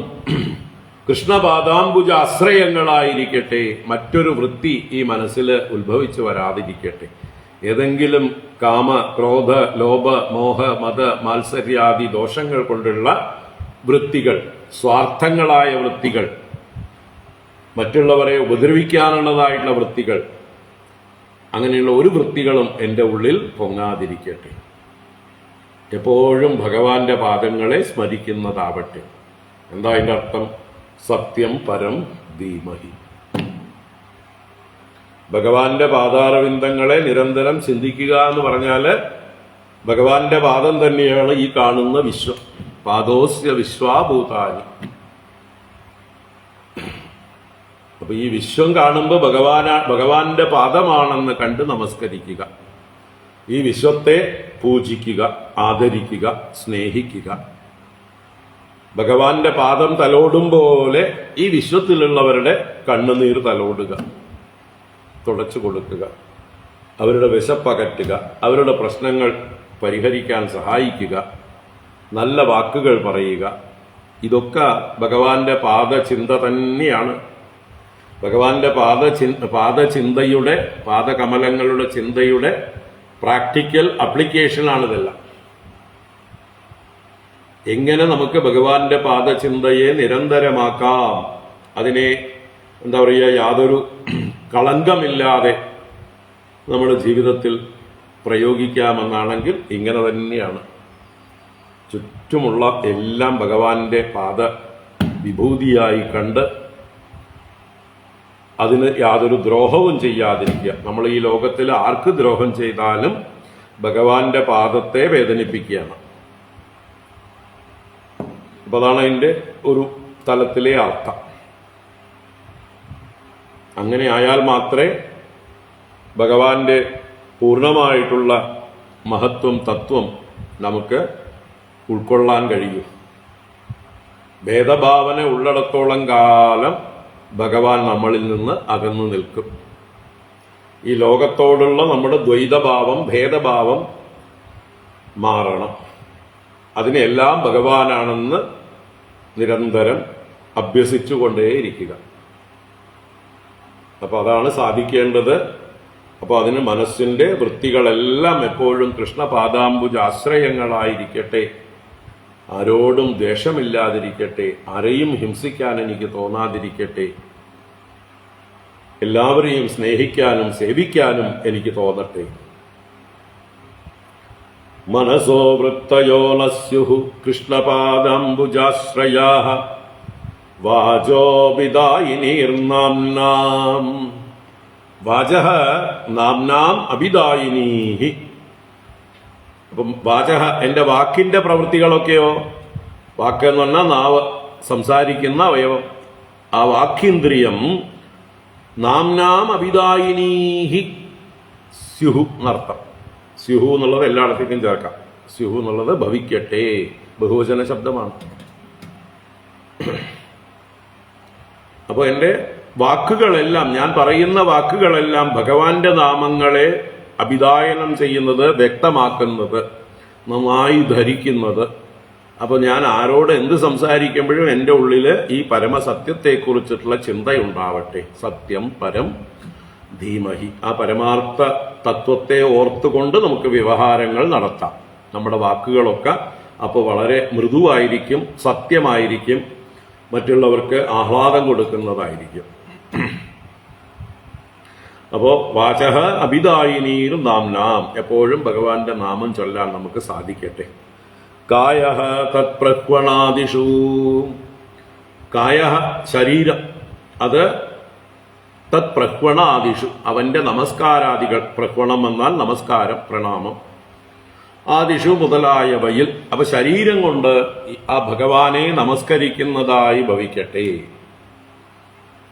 കൃഷ്ണപാദാംബുജ ആശ്രയങ്ങളായിരിക്കട്ടെ. മറ്റൊരു വൃത്തി ഈ മനസ്സിൽ ഉത്ഭവിച്ചു വരാതിരിക്കട്ടെ. ഏതെങ്കിലും കാമ, ക്രോധ, ലോഭ, മോഹ, മത, മാത്സര്യാദി ദോഷങ്ങൾ കൊണ്ടുള്ള വൃത്തികൾ, സ്വാർത്ഥങ്ങളായ വൃത്തികൾ മറ്റുള്ളവരെ ഉപദ്രവിക്കാനുള്ളതായിട്ടുള്ള വൃത്തികൾ, അങ്ങനെയുള്ള ഒരു വൃത്തികളും എൻ്റെ ഉള്ളിൽ പൊങ്ങാതിരിക്കട്ടെ. എപ്പോഴും ഭഗവാന്റെ പാദങ്ങളെ സ്മരിക്കുന്നതാവട്ടെ. എന്താ അതിൻ്റെ അർത്ഥം? സത്യം പരം ധീമഹി. ഭഗവാന്റെ പാദാരവിന്ദങ്ങളെ നിരന്തരം ചിന്തിക്കുക എന്ന് പറഞ്ഞാൽ ഭഗവാന്റെ പാദം തന്നെയാണ് ഈ കാണുന്ന വിശ്വം. പാദോസ്യ വിശ്വാഭൂതാനി. അപ്പൊ ഈ വിശ്വം കാണുമ്പോൾ ഭഗവാന്റെ പാദമാണെന്ന് കണ്ട് നമസ്കരിക്കുക. ഈ വിശ്വത്തെ പൂജിക്കുക, ആദരിക്കുക, സ്നേഹിക്കുക. ഭഗവാന്റെ പാദം തലോടും പോലെ ഈ വിശ്വത്തിലുള്ളവരുടെ കണ്ണുനീർ തലോടുക, തുടച്ചു കൊടുക്കുക, അവരുടെ വിശപ്പകറ്റുക, അവരുടെ പ്രശ്നങ്ങൾ പരിഹരിക്കാൻ സഹായിക്കുക, നല്ല വാക്കുകൾ പറയുക. ഇതൊക്കെ ഭഗവാന്റെ പാദചിന്ത തന്നെയാണ്. ഭഗവാന്റെ പാദചിന്തയുടെ, പാദകമലങ്ങളുടെ ചിന്തയുടെ പ്രാക്ടിക്കൽ അപ്ലിക്കേഷനാണിതെല്ലാം. എങ്ങനെ നമുക്ക് ഭഗവാന്റെ പാദചിന്തയെ നിരന്തരമാക്കാം, അതിനെ എന്താ പറയുക, യാതൊരു കളങ്കമില്ലാതെ നമ്മുടെ ജീവിതത്തിൽ പ്രയോഗിക്കാമെന്നാണെങ്കിൽ ഇങ്ങനെ തന്നെയാണ്. ചുറ്റുമുള്ള എല്ലാം ഭഗവാന്റെ പാദ വിഭൂതിയായി കണ്ട് അതിന് യാതൊരു ദ്രോഹവും ചെയ്യാതിരിക്കുക. നമ്മൾ ഈ ലോകത്തിൽ ആർക്ക് ദ്രോഹം ചെയ്താലും ഭഗവാന്റെ പാദത്തെ വേദനിപ്പിക്കുകയാണ്. അപ്പൊ അതാണ് അതിൻ്റെ ഒരു തലത്തിലെ അർത്ഥം. അങ്ങനെ ആയാൽ മാത്രമേ ഭഗവാന്റെ പൂർണ്ണമായിട്ടുള്ള മഹത്വം, തത്വം നമുക്ക് ഉൾക്കൊള്ളാൻ കഴിയൂ. ഭേദഭാവന ഉള്ളിടത്തോളം കാലം ഭഗവാൻ നമ്മളിൽ നിന്ന് അകന്നു നിൽക്കും. ഈ ലോകത്തോടുള്ള നമ്മുടെ ദ്വൈതഭാവം, ഭേദഭാവം മാറണം. അതിനെല്ലാം ഭഗവാനാണെന്ന് നിരന്തരം അഭ്യസിച്ചുകൊണ്ടേയിരിക്കുക. അപ്പൊ അതാണ് സാധിക്കേണ്ടത്. അപ്പൊ അതിന് മനസ്സിന്റെ വൃത്തികളെല്ലാം എപ്പോഴും കൃഷ്ണപാദാംബുജാശ്രയങ്ങളായിരിക്കട്ടെ. ആരോടും ദ്വേഷമില്ലാതിരിക്കട്ടെ, ആരെയും ഹിംസിക്കാൻ എനിക്ക് തോന്നാതിരിക്കട്ടെ, എല്ലാവരെയും സ്നേഹിക്കാനും സേവിക്കാനും എനിക്ക് തോന്നട്ടെ. മനസോ വൃത്തയോ നസ്യുഹു കൃഷ്ണപാദാംബുജാശ്രയാഃ വാചോപിദായിനീർനാംനാം. വാചഃ നാംനാം അഭിദായിനീഹി. അപ്പം വാചഃ എൻ്റെ വാക്കിന്റെ പ്രവൃത്തികളൊക്കെയോ, വാക്ക് എന്ന് പറഞ്ഞാൽ നാവ്, സംസാരിക്കുന്ന അവയവം, ആ വാക്യേന്ദ്രിയം നാംനാം അഭിദായിനീഹി സ്യുഹു എന്നർത്ഥം. സ്യുഹു എന്നുള്ളത് എല്ലായിടത്തേക്കും ചേർക്കാം. സ്യുഹു എന്നുള്ളത് ഭവിക്കട്ടെ, ബഹുവചന ശബ്ദമാണ്. അപ്പോൾ എൻ്റെ വാക്കുകളെല്ലാം, ഞാൻ പറയുന്ന വാക്കുകളെല്ലാം ഭഗവാന്റെ നാമങ്ങളെ അഭിദായനം ചെയ്യുന്നത്, വ്യക്തമാക്കുന്നത്, നന്നായി ധരിക്കുന്നത്. അപ്പോൾ ഞാൻ ആരോട് എന്ത് സംസാരിക്കുമ്പോഴും എൻ്റെ ഉള്ളിൽ ഈ പരമസത്യത്തെക്കുറിച്ചിട്ടുള്ള ചിന്തയുണ്ടാവട്ടെ. സത്യം പരം ധീമഹി. ആ പരമാർത്ഥ തത്വത്തെ ഓർത്തുകൊണ്ട് നമുക്ക് വ്യവഹാരങ്ങൾ നടത്താം. നമ്മുടെ വാക്കുകളൊക്കെ അപ്പോൾ വളരെ മൃദുവായിരിക്കും, സത്യമായിരിക്കും, മറ്റുള്ളവർക്ക് ആഹ്ലാദം കൊടുക്കുന്നതായിരിക്കും. അപ്പോ വാചഃ അഭിദായിനീർ നാംനാം. എപ്പോഴും ഭഗവാന്റെ നാമം ചൊല്ലാൻ നമുക്ക് സാധിക്കട്ടെ. കായഃ തത്പ്രഹ്വണാദിഷു. കായഃ ശരീരം, അത് തത്പ്രഹ്വണാദിഷു അവന്റെ നമസ്കാരാദികൾ. പ്രഹ്വണം എന്നാൽ നമസ്കാരം, പ്രണാമം. ആദിഷു മുതലായവയിൽ. അപ്പൊ ശരീരം കൊണ്ട് ആ ഭഗവാനെ നമസ്കരിക്കുന്നതായി ഭവിക്കട്ടെ.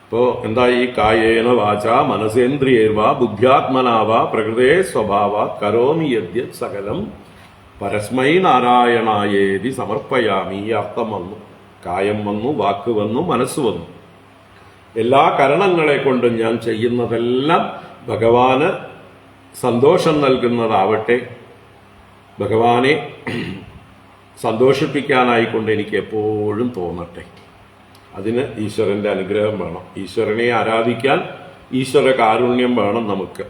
ഇപ്പോ എന്താ ഈ കായേന വാച മനസേന്ദ്രിയേർവാ ബുദ്ധ്യാത്മനാവാ പ്രകൃതേ സ്വഭാവ കരോമി യദ്യത് സകലം പരസ്മൈ നാരായണായേതി സമർപ്പയാമി. ഈ അർത്ഥം വന്നു. കായം വന്നു, വാക്ക് വന്നു, മനസ്സ് വന്നു. എല്ലാ കരണങ്ങളെ കൊണ്ടും ഞാൻ ചെയ്യുന്നതെല്ലാം ഭഗവാന് സന്തോഷം നൽകുന്നതാവട്ടെ. ഭഗവാനെ സന്തോഷിപ്പിക്കാനായിക്കൊണ്ട് എനിക്ക് എപ്പോഴും തോന്നട്ടെ. അതിന് ഈശ്വരന്റെ അനുഗ്രഹം വേണം. ഈശ്വരനെ ആരാധിക്കാൻ ഈശ്വര കാരുണ്യം വേണം നമുക്ക്.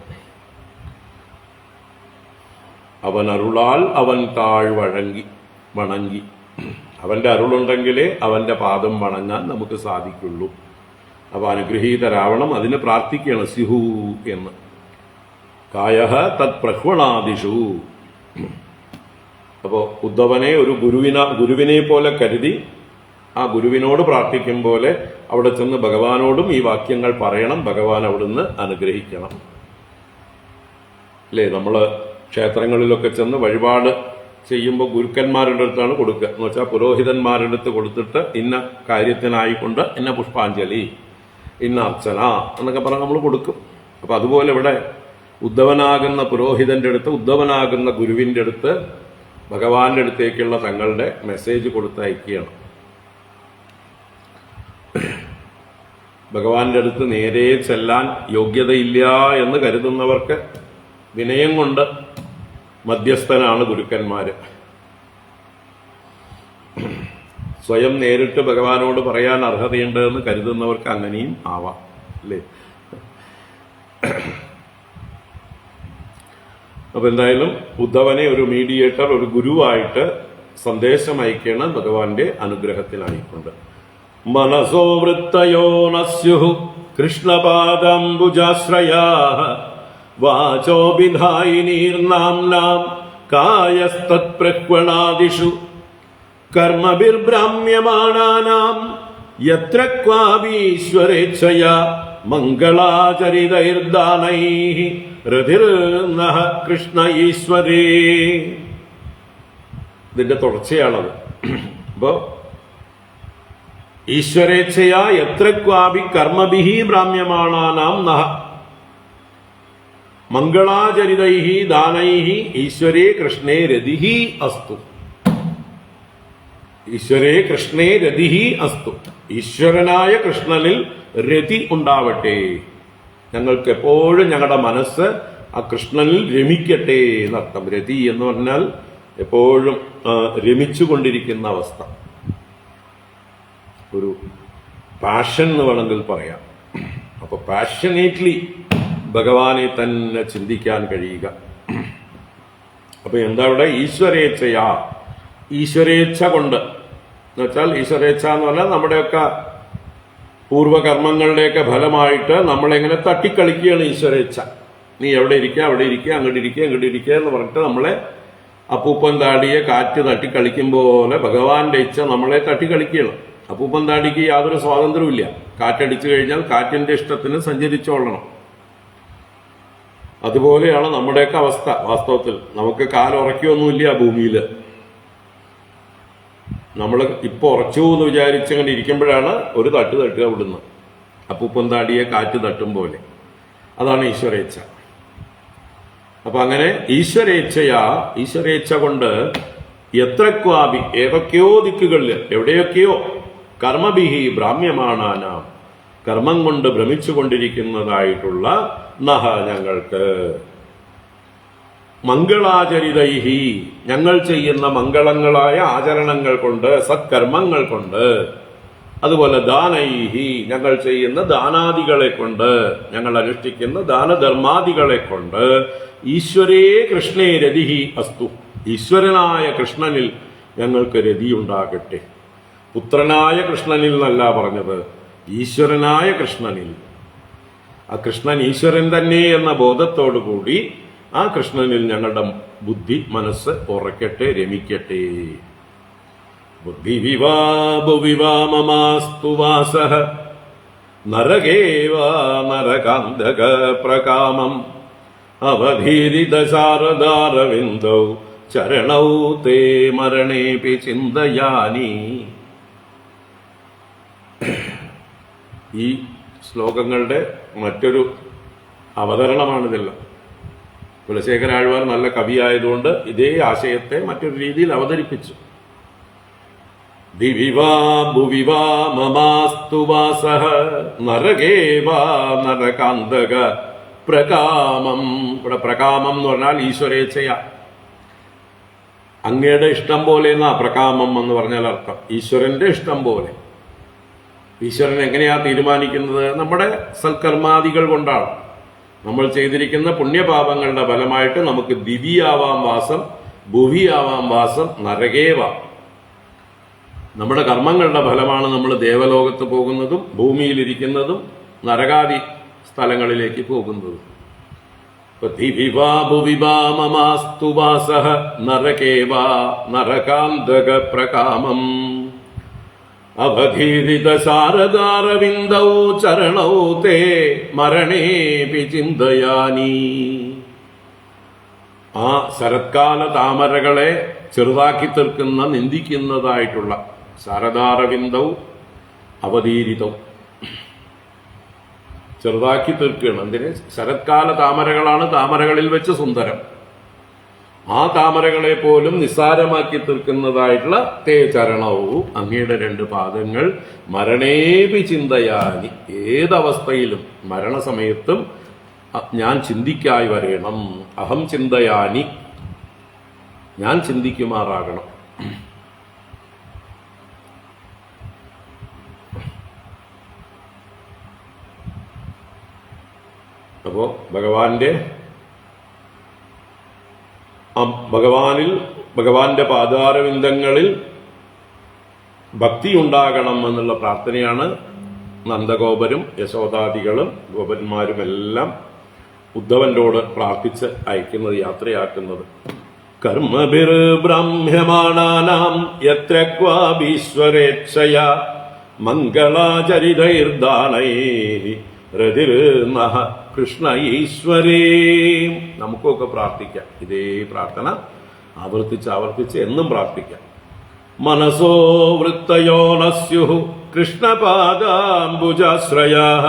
അവൻ അരുളാൽ അവൻ താഴ് വണങ്ങി. അവന്റെ അരുളുണ്ടെങ്കിലേ അവന്റെ പാദം വണങ്ങാൻ നമുക്ക് സാധിക്കുള്ളൂ. അപ്പോൾ അനുഗ്രഹീതരാവണം, അതിന് പ്രാർത്ഥിക്കുകയാണ് സ്യുഹു എന്ന്. കായഃ തത് പ്രഹ്വണാദിഷു. അപ്പോൾ ഉദ്ധവനെ ഒരു ഗുരുവിനെ പോലെ കരുതി ആ ഗുരുവിനോട് പ്രാർത്ഥിക്കും പോലെ അവിടെ ചെന്ന് ഭഗവാനോടും ഈ വാക്യങ്ങൾ പറയണം. ഭഗവാൻ അവിടുന്ന് അനുഗ്രഹിക്കണം. അല്ലേ, നമ്മൾ ക്ഷേത്രങ്ങളിലൊക്കെ ചെന്ന് വഴിപാട് ചെയ്യുമ്പോൾ ഗുരുക്കന്മാരുടെ അടുത്താണ് കൊടുക്കുക. എന്ന് വെച്ചാൽ പുരോഹിതന്മാരുടെ അടുത്ത് കൊടുത്തിട്ട് ഇന്ന കാര്യത്തിനായിക്കൊണ്ട് ഇന്ന പുഷ്പാഞ്ജലി, ഇന്ന അർച്ചന എന്നൊക്കെ പറഞ്ഞ് നമ്മൾ കൊടുക്കും. അപ്പം അതുപോലെ ഇവിടെ ഉദ്ധവനാകുന്ന പുരോഹിതന്റെ അടുത്ത്, ഉദ്ധവനാകുന്ന ഗുരുവിന്റെ അടുത്ത് ഭഗവാന്റെ അടുത്തേക്കുള്ള തങ്ങളുടെ മെസ്സേജ് കൊടുത്തയക്കുകയാണ്. ഭഗവാന്റെ അടുത്ത് നേരെ ചെല്ലാൻ യോഗ്യതയില്ല എന്ന് കരുതുന്നവർക്ക് വിനയം കൊണ്ട് മധ്യസ്ഥനാണ് ഗുരുക്കന്മാര്. സ്വയം നേരിട്ട് ഭഗവാനോട് പറയാൻ അർഹതയുണ്ട് എന്ന് കരുതുന്നവർക്ക് അങ്ങനെയും ആവാം, അല്ലേ? അപ്പൊ എന്തായാലും ഉദ്ധവനെ ഒരു മീഡിയേറ്റർ, ഒരു ഗുരുവായിട്ട് സന്ദേശം അയക്കണം ഭഗവാന്റെ അനുഗ്രഹത്തിനായിക്കൊണ്ട്. മനസോ വൃത്തയോ നസ്യുഃ കൃഷ്ണപാദംബുജാശ്രയാഃ വാചോ വിധായിനീർനാംനാം കായസ്തത്പ്രഹ്വണാദിഷു കർമ്മഭിർഭ്രാമ്യമാണാനാം യത്ര ക്വാപീശ്വരേച്ഛയാ മംഗളാചരിതൈർദാനൈഃ രതിർനഃ കൃഷ്ണ ഈശ്വരേ. ഇതിന്റെ തുടർച്ചയാണത്. അപ്പോ ഈശ്വരേച്ഛയാ എത്ര ക്വാപി കർമ്മഭിഃ ഭ്രാമ്യമാണാനാം നഃ മംഗളാചരിതൈഃ ദാനൈഃ ഈശ്വരേ കൃഷ്ണേ രതിഃ അസ്തു. ഈശ്വരേ കൃഷ്ണേ രതിഃ അസ്തു. ഈശ്വരനായ കൃഷ്ണനിൽ രതി ഉണ്ടാവട്ടെ. ഞങ്ങൾക്ക് എപ്പോഴും ഞങ്ങളുടെ മനസ്സ് ആ കൃഷ്ണനിൽ രമിക്കട്ടെ എന്നർത്ഥം. രതി എന്ന് പറഞ്ഞാൽ എപ്പോഴും രമിച്ചുകൊണ്ടിരിക്കുന്ന അവസ്ഥ, ഒരു പാഷൻ എന്ന് വേണമെങ്കിൽ പറയാം. അപ്പൊ പാഷനേറ്റ്ലി ഭഗവാനെ തന്നെ ചിന്തിക്കാൻ കഴിയുക. അപ്പൊ എന്താ ഇവിടെ ഈശ്വരേച്ഛയാ, ഈശ്വരേച്ഛ കൊണ്ട് എന്ന് വെച്ചാൽ, ഈശ്വരേച്ഛ എന്ന് പറഞ്ഞാൽ നമ്മുടെയൊക്കെ പൂർവകർമ്മങ്ങളുടെയൊക്കെ ഫലമായിട്ട് നമ്മളെങ്ങനെ തട്ടിക്കളിക്കുകയാണ് ഈശ്വരേച്ഛ. നീ എവിടെ ഇരിക്കുക, അവിടെ ഇരിക്കുക, അങ്ങോട്ട് ഇരിക്കുക, ഇങ്ങോട്ട് ഇരിക്കുക എന്ന് പറഞ്ഞിട്ട് നമ്മളെ അപ്പൂപ്പൻ താടിയെ കാറ്റ് തട്ടിക്കളിക്കും പോലെ ഭഗവാന്റെ ഇച്ഛ നമ്മളെ തട്ടിക്കളിക്കുകയാണ്. അപ്പൂപ്പൻ താടിക്ക് യാതൊരു സ്വാതന്ത്ര്യവും ഇല്ല. കാറ്റടിച്ചു കഴിഞ്ഞാൽ കാറ്റിന്റെ ഇഷ്ടത്തിന് സഞ്ചരിച്ചോളണം. അതുപോലെയാണ് നമ്മുടെയൊക്കെ അവസ്ഥ. വാസ്തവത്തിൽ നമുക്ക് കാലുറക്കൊന്നുമില്ല ഭൂമിയിൽ. നമ്മൾ ഇപ്പൊ ഉറച്ചു എന്ന് വിചാരിച്ചങ്ങനെ ഇരിക്കുമ്പോഴാണ് ഒരു തട്ട് തട്ടുക അവിടുന്ന്, അപ്പൂപ്പൻ താടിയെ കാറ്റ് തട്ടും പോലെ. അതാണ് ഈശ്വരേച്ഛ. അപ്പൊ അങ്ങനെ ഈശ്വരേച്ഛയാ, ഈശ്വരേച്ഛ കൊണ്ട് എത്ര ക്വാപി, ഏതൊക്കെയോ ദിക്കുകളിൽ, എവിടെയൊക്കെയോ കർമ്മഭിഹി ഭ്രാമ്യമാണാനാം, കർമ്മം കൊണ്ട് ഭ്രമിച്ചുകൊണ്ടിരിക്കുന്നതായിട്ടുള്ള നഹ ഞങ്ങൾക്ക്, മംഗളാചരിതൈഹി ഞങ്ങൾ ചെയ്യുന്ന മംഗളങ്ങളായ ആചരണങ്ങൾ കൊണ്ട്, സത്കർമ്മങ്ങൾ കൊണ്ട്, അതുപോലെ ദാനൈഹി ഞങ്ങൾ ചെയ്യുന്ന ദാനാദികളെ കൊണ്ട്, ഞങ്ങൾ അനുഷ്ഠിക്കുന്ന ദാനധർമാദികളെ കൊണ്ട്, ഈശ്വരേ കൃഷ്ണേ രതിഹി അസ്തു, ഈശ്വരനായ കൃഷ്ണനിൽ ഞങ്ങൾക്ക് രതിയുണ്ടാകട്ടെ. പുത്രനായ കൃഷ്ണനിൽ എന്നല്ല പറഞ്ഞത്, ഈശ്വരനായ കൃഷ്ണനിൽ. ആ കൃഷ്ണൻ ഈശ്വരൻ തന്നെ എന്ന ബോധത്തോടു കൂടി ആ കൃഷ്ണനിൽ ഞങ്ങളുടെ ബുദ്ധി, മനസ്സ് ഉറക്കട്ടെ, രമിക്കട്ടെ. ബുദ്ധിവിവാ ഭുവിവാ മമാസ്തു വാസഃ നരകേവാ നരകാന്തക പ്രകാമം അവധീരിത ശാരദാരവിന്ദൗ ചരണൗ തേ മരണേപി ചിന്തയാനി. ഈ ശ്ലോകങ്ങളുടെ മറ്റൊരു അവതരണമാണിതെല്ലാം. കുലശേഖരാഴ്വാർ നല്ല കവിയായതുകൊണ്ട് ഇതേ ആശയത്തെ മറ്റൊരു രീതിയിൽ അവതരിപ്പിച്ചു. ദിവിവാ ഭുവിവാ മമാസ്തു വാസഃ നരകേവാ നരകാന്തക പ്രകാമം. ഇവിടെ പ്രകാമം എന്ന് പറഞ്ഞാൽ ഈശ്വരേച്ഛയ, അങ്ങയുടെ ഇഷ്ടം പോലെ എന്നാ പ്രകാമം എന്ന് പറഞ്ഞാൽ അർത്ഥം. ഈശ്വരന്റെ ഇഷ്ടം പോലെ. ഈശ്വരൻ എങ്ങനെയാ തീരുമാനിക്കുന്നത്? നമ്മുടെ സൽക്കർമാദികൾ കൊണ്ടാണ്. നമ്മൾ ചെയ്തിരിക്കുന്ന പുണ്യപാപങ്ങളുടെ ഫലമായിട്ട് നമുക്ക് ദിവിയാവാം വാസം, ഭുവിയാവാം വാസം, നരകേവാം. നമ്മുടെ കർമ്മങ്ങളുടെ ഫലമാണ് നമ്മൾ ദേവലോകത്ത് പോകുന്നതും ഭൂമിയിലിരിക്കുന്നതും നരകാദി സ്ഥലങ്ങളിലേക്ക് പോകുന്നതും. മമാസ്തു വാസഃ നരകേ വാ നരകാന്തക പ്രകാമം അവധീരിത ശാരദാരവിന്ദൗ ചരണൗ തേ മരണേപി ചിന്തയാനി. ആ ശരത്കാല താമരകളെ ചെറുതാക്കി തീർക്കുന്ന നിന്ദിക്കുന്നതായിട്ടുള്ള ശാരദാരവിന്ദൗ അവധീരിതവും ചെറുതാക്കി തീർക്കുകയാണ്. എന്തിന്? ശരത്കാല താമരകളാണ് താമരകളിൽ വെച്ച് സുന്ദരം. ആ താമരകളെ പോലും നിസ്സാരമാക്കി തീർക്കുന്നതായിട്ടുള്ള തേ ചരണവും അങ്ങയുടെ 2 പാദങ്ങൾ മരണേപി ചിന്തയാനി, ഏതവസ്ഥയിലും മരണസമയത്തും ഞാൻ ചിന്തിക്കായി വരേണം. അഹം ചിന്തയാനി, ഞാൻ ചിന്തിക്കുമാറാകണം. അപ്പോ ഭഗവാന്റെ പാദാരവിന്ദങ്ങളിൽ ഭക്തി ഉണ്ടാകണം എന്നുള്ള പ്രാർത്ഥനയാണ് നന്ദഗോപരും യശോദാദികളും ഗോപന്മാരുമെല്ലാം ഉദ്ധവനോട് പ്രാർത്ഥിച്ച് അയക്കുന്നത്, യാത്രയാക്കുന്നത്. കർമ്മഭിർ ബ്രാഹ്മ്യമാണാനാം യത്ര ക്വാഭീശ്വരേച്ഛയ മംഗളാചരിതൈർദാനൈഃ രതിർനഃ കൃഷ്ണ ഈശ്വരേ. നമുക്കൊക്കെ പ്രാർത്ഥിക്കാം, ഇതേ പ്രാർത്ഥന ആവർത്തിച്ച് എന്നും പ്രാർത്ഥിക്കാം. മനസോ വൃത്തയോ നസ്യുഃ കൃഷ്ണപാദാംബുജാശ്രയാഃ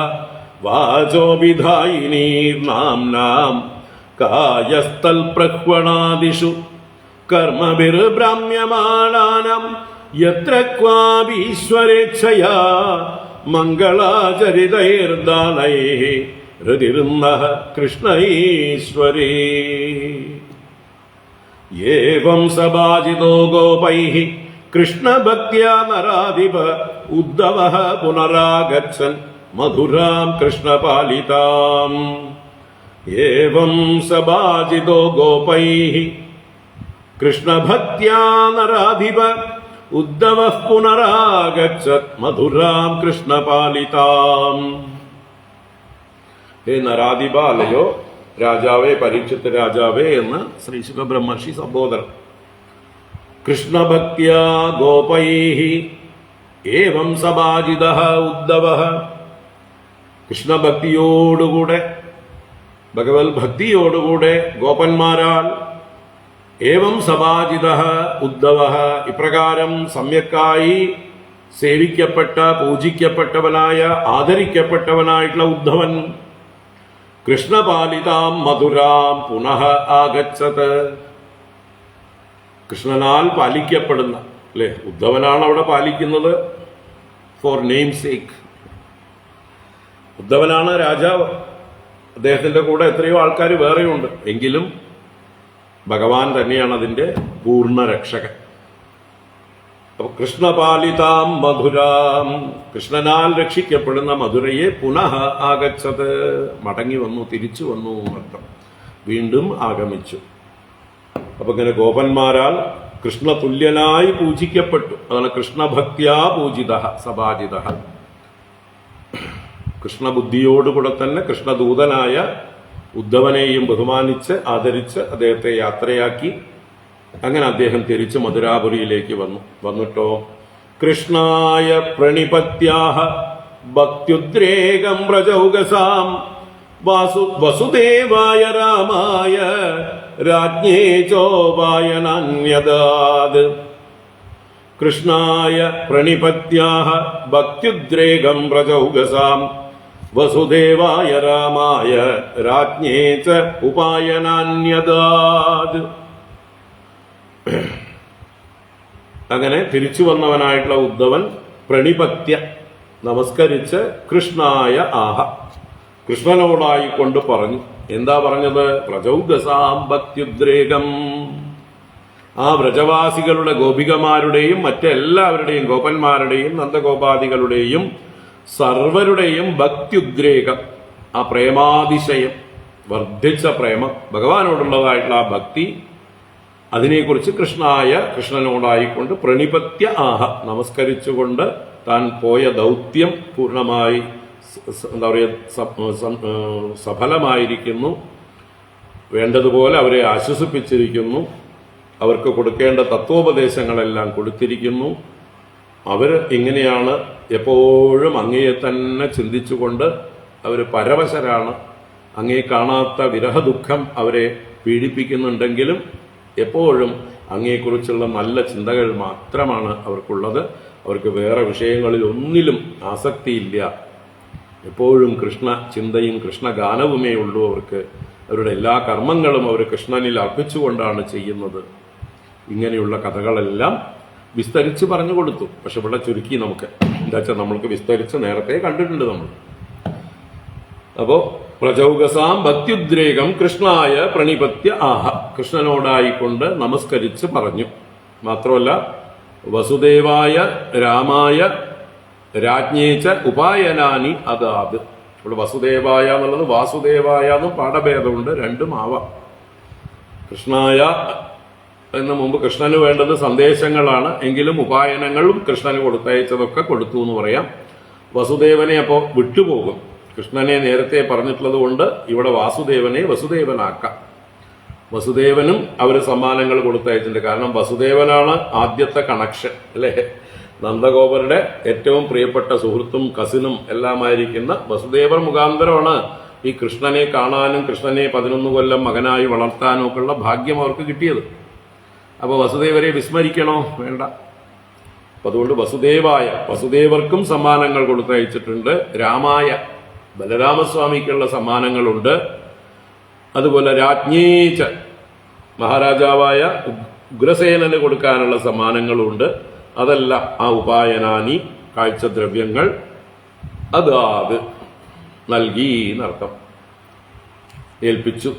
വാചോ വിധായിനീർനാംനാം കായസ്ഥൽപ്രഹ്വണാദിഷു കർമ്മഭിർബ്രാഹ്മ്യമാണാനാം യത്ര ക്വാഭീശ്വരേച്ഛയാ മംഗളാചരിതൈർദാനൈഃ ഹൃദിർനഃ കൃഷ്ണ ഈശ്വരേ. ഏവം സഭാജിതോ ഗോപൈഃ കൃഷ്ണഭക്ത്യാ നരാധിപ ഉദ്ധവഃ പുനരാഗച്ഛൻ മധുരാം കൃഷ്ണപാലിതാം. ഏവം സഭാജിതോ ഗോപൈഃ കൃഷ്ണഭക്ത്യാ നരാധിപ ഉദ്ധവഃ പുനരാഗച്ഛത് മധുരാം കൃഷ്ണപാലിതാം. ഹേ നരാധിപ, അല്ലയോ രാജാവേ, പരീക്ഷിത് രാജാവേ എന്ന് ശ്രീ ശുഖബ്രഹ്മർഷി സംബോധനം. കൃഷ്ണഭക്ത്യാ ഗോപൈഃ ഏവം സഭാജിതഃ ഉദ്ധവഃ, കൃഷ്ണഭക്തിയോടുകൂടെ ഭഗവത് ഭക്തിയോടുകൂടെ ഗോപന്മാരാൽ ഏവം സഭാജിതഃ ഉദ്ധവഃ, ഇപ്രകാരം സമ്യക്കായി സേവിക്കപ്പെട്ട പൂജിക്കപ്പെട്ടവനായ ആദരിക്കപ്പെട്ടവനായിട്ടുള്ള ഉദ്ധവൻ കൃഷ്ണപാലിതാം മധുരാം പുനഃ ആഗച്ഛത്, കൃഷ്ണനാൽ പാലിക്കപ്പെടുന്ന, അല്ലെ, ഉദ്ധവനാണ് അവിടെ പാലിക്കുന്നത് ഫോർ നെയിം സേക്ക്. ഉദ്ധവനാണ് രാജാവ്, അദ്ദേഹത്തിന്റെ കൂടെ എത്രയോ ആൾക്കാർ വേറെയുണ്ട്, എങ്കിലും ഭഗവാൻ തന്നെയാണ് അതിന്റെ പൂർണ്ണ രക്ഷകൻ. കൃഷ്ണപാലിതാം മധുരാം, കൃഷ്ണനാൽ രക്ഷിക്കപ്പെടുന്ന മധുരയെ പുനഃ ആഗച്ഛത്, മടങ്ങി വന്നു, തിരിച്ചു വന്നു എന്നർത്ഥം, വീണ്ടും ആഗമിച്ചു. അപ്പൊ ഇങ്ങനെ ഗോപന്മാരാൽ കൃഷ്ണതുല്യനായി പൂജിക്കപ്പെട്ടു. അതാണ് കൃഷ്ണഭക്തിയാ പൂജിത സഭാജിത. കൃഷ്ണബുദ്ധിയോടുകൂടെ തന്നെ കൃഷ്ണദൂതനായ ഉദ്ധവനെയും ബഹുമാനിച്ച് ആദരിച്ച് അദ്ദേഹത്തെ യാത്രയാക്കി. അങ്ങനെ അദ്ദേഹം തിരിച്ച് മധുരാപുരിയിലേക്ക് വന്നിട്ടോ കൃഷ്ണായ പ്രണിപത്യാഹ ഭക്ത്യുദ്രേകം പ്രചൗകസാം വസുദേവായ രാമായ രാജ്ഞേ ചോപായനാന്യദാത്. കൃഷ്ണായ പ്രണിപത്യാഹ ഭക്ത്യുദ്രേകം പ്രചൗകസാം വസുദേവായ രാമായ രാജ്ഞേ ച ഉപായനാന്യദാത്. അങ്ങനെ തിരിച്ചു വന്നവനായിട്ടുള്ള ഉദ്ധവൻ പ്രണിപത്യ നമസ്കരിച്ച് കൃഷ്ണായ ആഹ, കൃഷ്ണനോടായിക്കൊണ്ട് പറഞ്ഞു. എന്താ പറഞ്ഞത്? പ്രചൗദസാം ഭക്ത്യുദ്രേകം. ആ വ്രജവാസികളുടെ ഗോപികമാരുടെയും മറ്റെല്ലാവരുടെയും ഗോപന്മാരുടെയും നന്ദഗോപാദികളുടെയും സർവരുടെയും ഭക്ത്യുദ്രേകം, ആ പ്രേമാതിശയം, വർദ്ധിച്ച പ്രേമം, ഭഗവാനോടുള്ളതായിട്ടുള്ള ആ ഭക്തി, അതിനെക്കുറിച്ച് കൃഷ്ണനോടായിക്കൊണ്ട് പ്രണിപത്യ ആഹ, നമസ്കരിച്ചുകൊണ്ട് താൻ പോയ ദൗത്യം പൂർണ്ണമായി എന്താ പറയുക സഫലമായിരിക്കുന്നു, വേണ്ടതുപോലെ അവരെ ആശ്വസിപ്പിച്ചിരിക്കുന്നു, അവർക്ക് കൊടുക്കേണ്ട തത്വോപദേശങ്ങളെല്ലാം കൊടുത്തിരിക്കുന്നു. അവർ ഇങ്ങനെയാണ് എപ്പോഴും അങ്ങയെ തന്നെ ചിന്തിച്ചുകൊണ്ട് അവർ പരവശരാണ്. അങ്ങയെ കാണാത്ത വിരഹദുഃഖം അവരെ പീഡിപ്പിക്കുന്നുണ്ടെങ്കിലും എപ്പോഴും അങ്ങയെക്കുറിച്ചുള്ള നല്ല ചിന്തകൾ മാത്രമാണ് അവർക്കുള്ളത്. അവർക്ക് വേറെ വിഷയങ്ങളിൽ ഒന്നിലും ആസക്തിയില്ല. എപ്പോഴും കൃഷ്ണ ചിന്തയും കൃഷ്ണഗാനവുമേ ഉള്ളൂ അവർക്ക്. അവരുടെ എല്ലാ കർമ്മങ്ങളും അവർ കൃഷ്ണനിൽ അർപ്പിച്ചുകൊണ്ടാണ് ചെയ്യുന്നത്. ഇങ്ങനെയുള്ള കഥകളെല്ലാം വിസ്തരിച്ച് പറഞ്ഞു കൊടുത്തു. പക്ഷെ ഇവിടെ ചുരുക്കി നമുക്ക് എന്താ വെച്ചാൽ നമ്മൾക്ക് വിസ്തരിച്ച് നേരത്തെ കണ്ടിട്ടുണ്ട് നമ്മൾ. അപ്പോ പ്രചൗകസാം ഭക്ത്യുദ്രേകം കൃഷ്ണായ പ്രണിപത്യ ആഹ, കൃഷ്ണനോടായിക്കൊണ്ട് നമസ്കരിച്ച് പറഞ്ഞു. മാത്രമല്ല വസുദേവായ രാമായ രാജ്ഞേച്ച ഉപായനാനി അതാത്. ഇവിടെ വസുദേവായ എന്നുള്ളത് വാസുദേവായ എന്നും പാഠഭേദമുണ്ട്, രണ്ടും ആവാം. കൃഷ്ണായ എന്ന് മുമ്പ് കൃഷ്ണന് വേണ്ടത് സന്ദേശങ്ങളാണ്, എങ്കിലും ഉപായനങ്ങളും കൃഷ്ണന് കൊടുത്തയച്ചതൊക്കെ കൊടുത്തു എന്ന് പറയാം. വസുദേവനെ അപ്പോൾ വിട്ടുപോകും. കൃഷ്ണനെ നേരത്തെ പറഞ്ഞിട്ടുള്ളത് കൊണ്ട് ഇവിടെ വാസുദേവനെ വസുദേവനാക്കാം. വസുദേവനും അവർ സമ്മാനങ്ങൾ കൊടുത്തയച്ചിട്ടുണ്ട്. കാരണം വസുദേവനാണ് ആദ്യത്തെ കണക്ഷൻ അല്ലേ. നന്ദഗോപരുടെ ഏറ്റവും പ്രിയപ്പെട്ട സുഹൃത്തും കസിനും എല്ലാമായിരിക്കുന്ന വസുദേവർ മുഖാന്തരമാണ് ഈ കൃഷ്ണനെ കാണാനും കൃഷ്ണനെ 11 കൊല്ലം മകനായി വളർത്താനും ഒക്കെയുള്ള ഭാഗ്യം അവർക്ക് കിട്ടിയത്. അപ്പോൾ വസുദേവരെ വിസ്മരിക്കണോ? വേണ്ട. അപ്പൊ അതുകൊണ്ട് വസുദേവർക്കും സമ്മാനങ്ങൾ കൊടുത്തയച്ചിട്ടുണ്ട്. രാമായ ബലരാമസ്വാമിക്കുള്ള സമ്മാനങ്ങളുണ്ട്. അതുപോലെ രാജ്ഞീച്ച മഹാരാജാവായ ഉഗ്രസേനന് കൊടുക്കാനുള്ള സമ്മാനങ്ങളുണ്ട്. അതെല്ലാം ആ ഉപായനാനി കാഴ്ചദ്രവ്യങ്ങൾ അതാത് നൽകി എന്നർത്ഥം. ഏൽപ്പിച്ചു.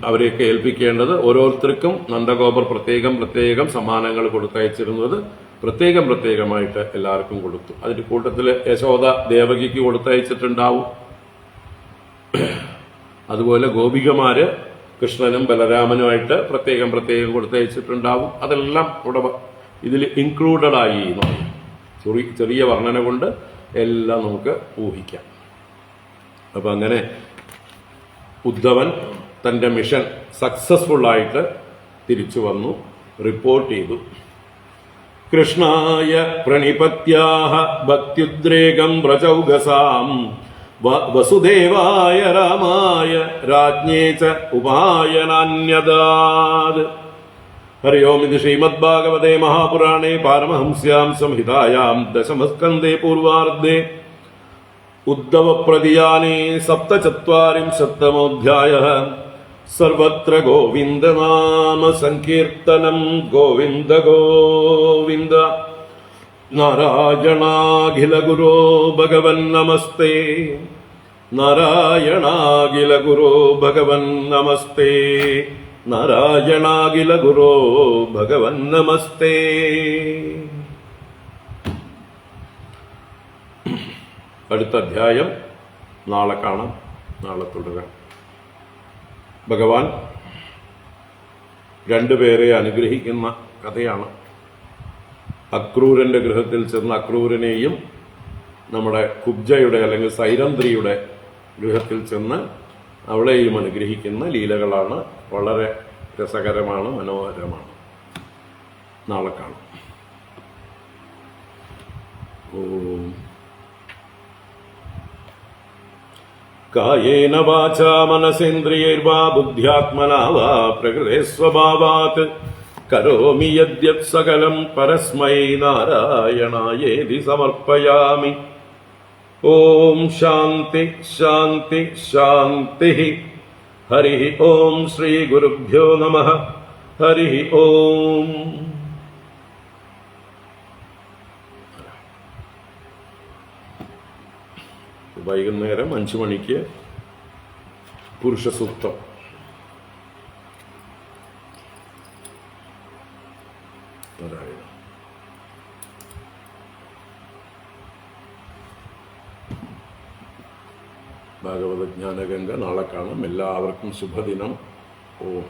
അവരെയൊക്കെ ഏൽപ്പിക്കേണ്ടത് ഓരോരുത്തർക്കും നന്ദഗോപർ പ്രത്യേകം സമ്മാനങ്ങൾ കൊടുത്തയച്ചിരുന്നത് പ്രത്യേകമായിട്ട് എല്ലാവർക്കും കൊടുത്തു. അതിന്റെ കൂട്ടത്തിൽ യശോദ ദേവകിക്ക് കൊടുത്തയച്ചിട്ടുണ്ടാവും. അതുപോലെ ഗോപികമാര് കൃഷ്ണനും ബലരാമനുമായിട്ട് പ്രത്യേകം കൊടുത്തയച്ചിട്ടുണ്ടാവും. അതെല്ലാം ഇവിടെ ഇതിൽ ഇൻക്ലൂഡഡ് ആയി. ചെറിയ വർണ്ണന കൊണ്ട് എല്ലാം നമുക്ക് ഊഹിക്കാം. അപ്പൊ അങ്ങനെ ഉദ്ധവൻ തന്റെ മിഷൻ സക്സസ്ഫുൾ ആയിട്ട് തിരിച്ചു വന്നു, റിപ്പോർട്ട് ചെയ്തു. കൃഷ്ണായ പ്രണിപത്യാഹ ഭക്ത്യുദ്രേകം പ്രചൗകസാം വസുദേവായ രാമായ രാജ്ഞേ ച ഉപായനാന്യദാത്. ഹരി ഓം. ഇത് ശ്രീമദ്ഭാഗവതേ മഹാപുരാണേ പാരമഹംസ്യാം സംഹിതായാം ദശമസ്കന്ധേ പൂർവാർദ്ധേ ഉദ്ധവപ്രതിയാനേ 47-തമോऽധ്യായഃ. സർവത്ര ഗോവിന്ദനാമ സങ്കീർത്തനം. ഗോവിന്ദ ഗോവിന്ദ. നാരായണാഖില ഗുരോ ഭഗവൻ നമസ്തേ. നാരായണാഖില ഗുരോ ഭഗവൻ നമസ്തേ. നാരായണാഖില ഗുരോ ഭഗവൻ നമസ്തേ. അടുത്ത അധ്യായം നാളെ കാണാം. നാളെ തുടരാം. ഭഗവാൻ രണ്ടുപേരെ അനുഗ്രഹിക്കുന്ന കഥയാണ്. അക്രൂരന്റെ ഗൃഹത്തിൽ ചെന്ന അക്രൂരനെയും നമ്മുടെ കുബ്ജയുടെ അല്ലെങ്കിൽ സൈരന്ധ്രിയുടെ ഗൃഹത്തിൽ ചെന്ന് അവളെയും അനുഗ്രഹിക്കുന്ന ലീലകളാണ്. വളരെ രസകരമാണ്, മനോഹരമാണ്. നാളെ കാണാം. ഓം. കായേന വാചാ മനസേന്ദ്രിയൈർവാ ബുദ്ധ്യാത്മനാ വാ പ്രകൃതേ സ്വഭാവാത് കരോമി യദ്യത് സകലം പരസ്മൈ നാരായണായേതി സമർപ്പയാമി. ഓം ശാന്തി ശാന്തി ശാന്തി. ഹരി ഓം. ശ്രീ ഗുരുഭ്യോ നമഃ. ഹരി ഓം. വൈകുന്നേരം 5 മണിക്ക് പുരുഷ സൂക്തം. ഭാഗവത ജ്ഞാനഗംഗ നാളെ കാണാം. എല്ലാവർക്കും ശുഭദിനം. ഓം.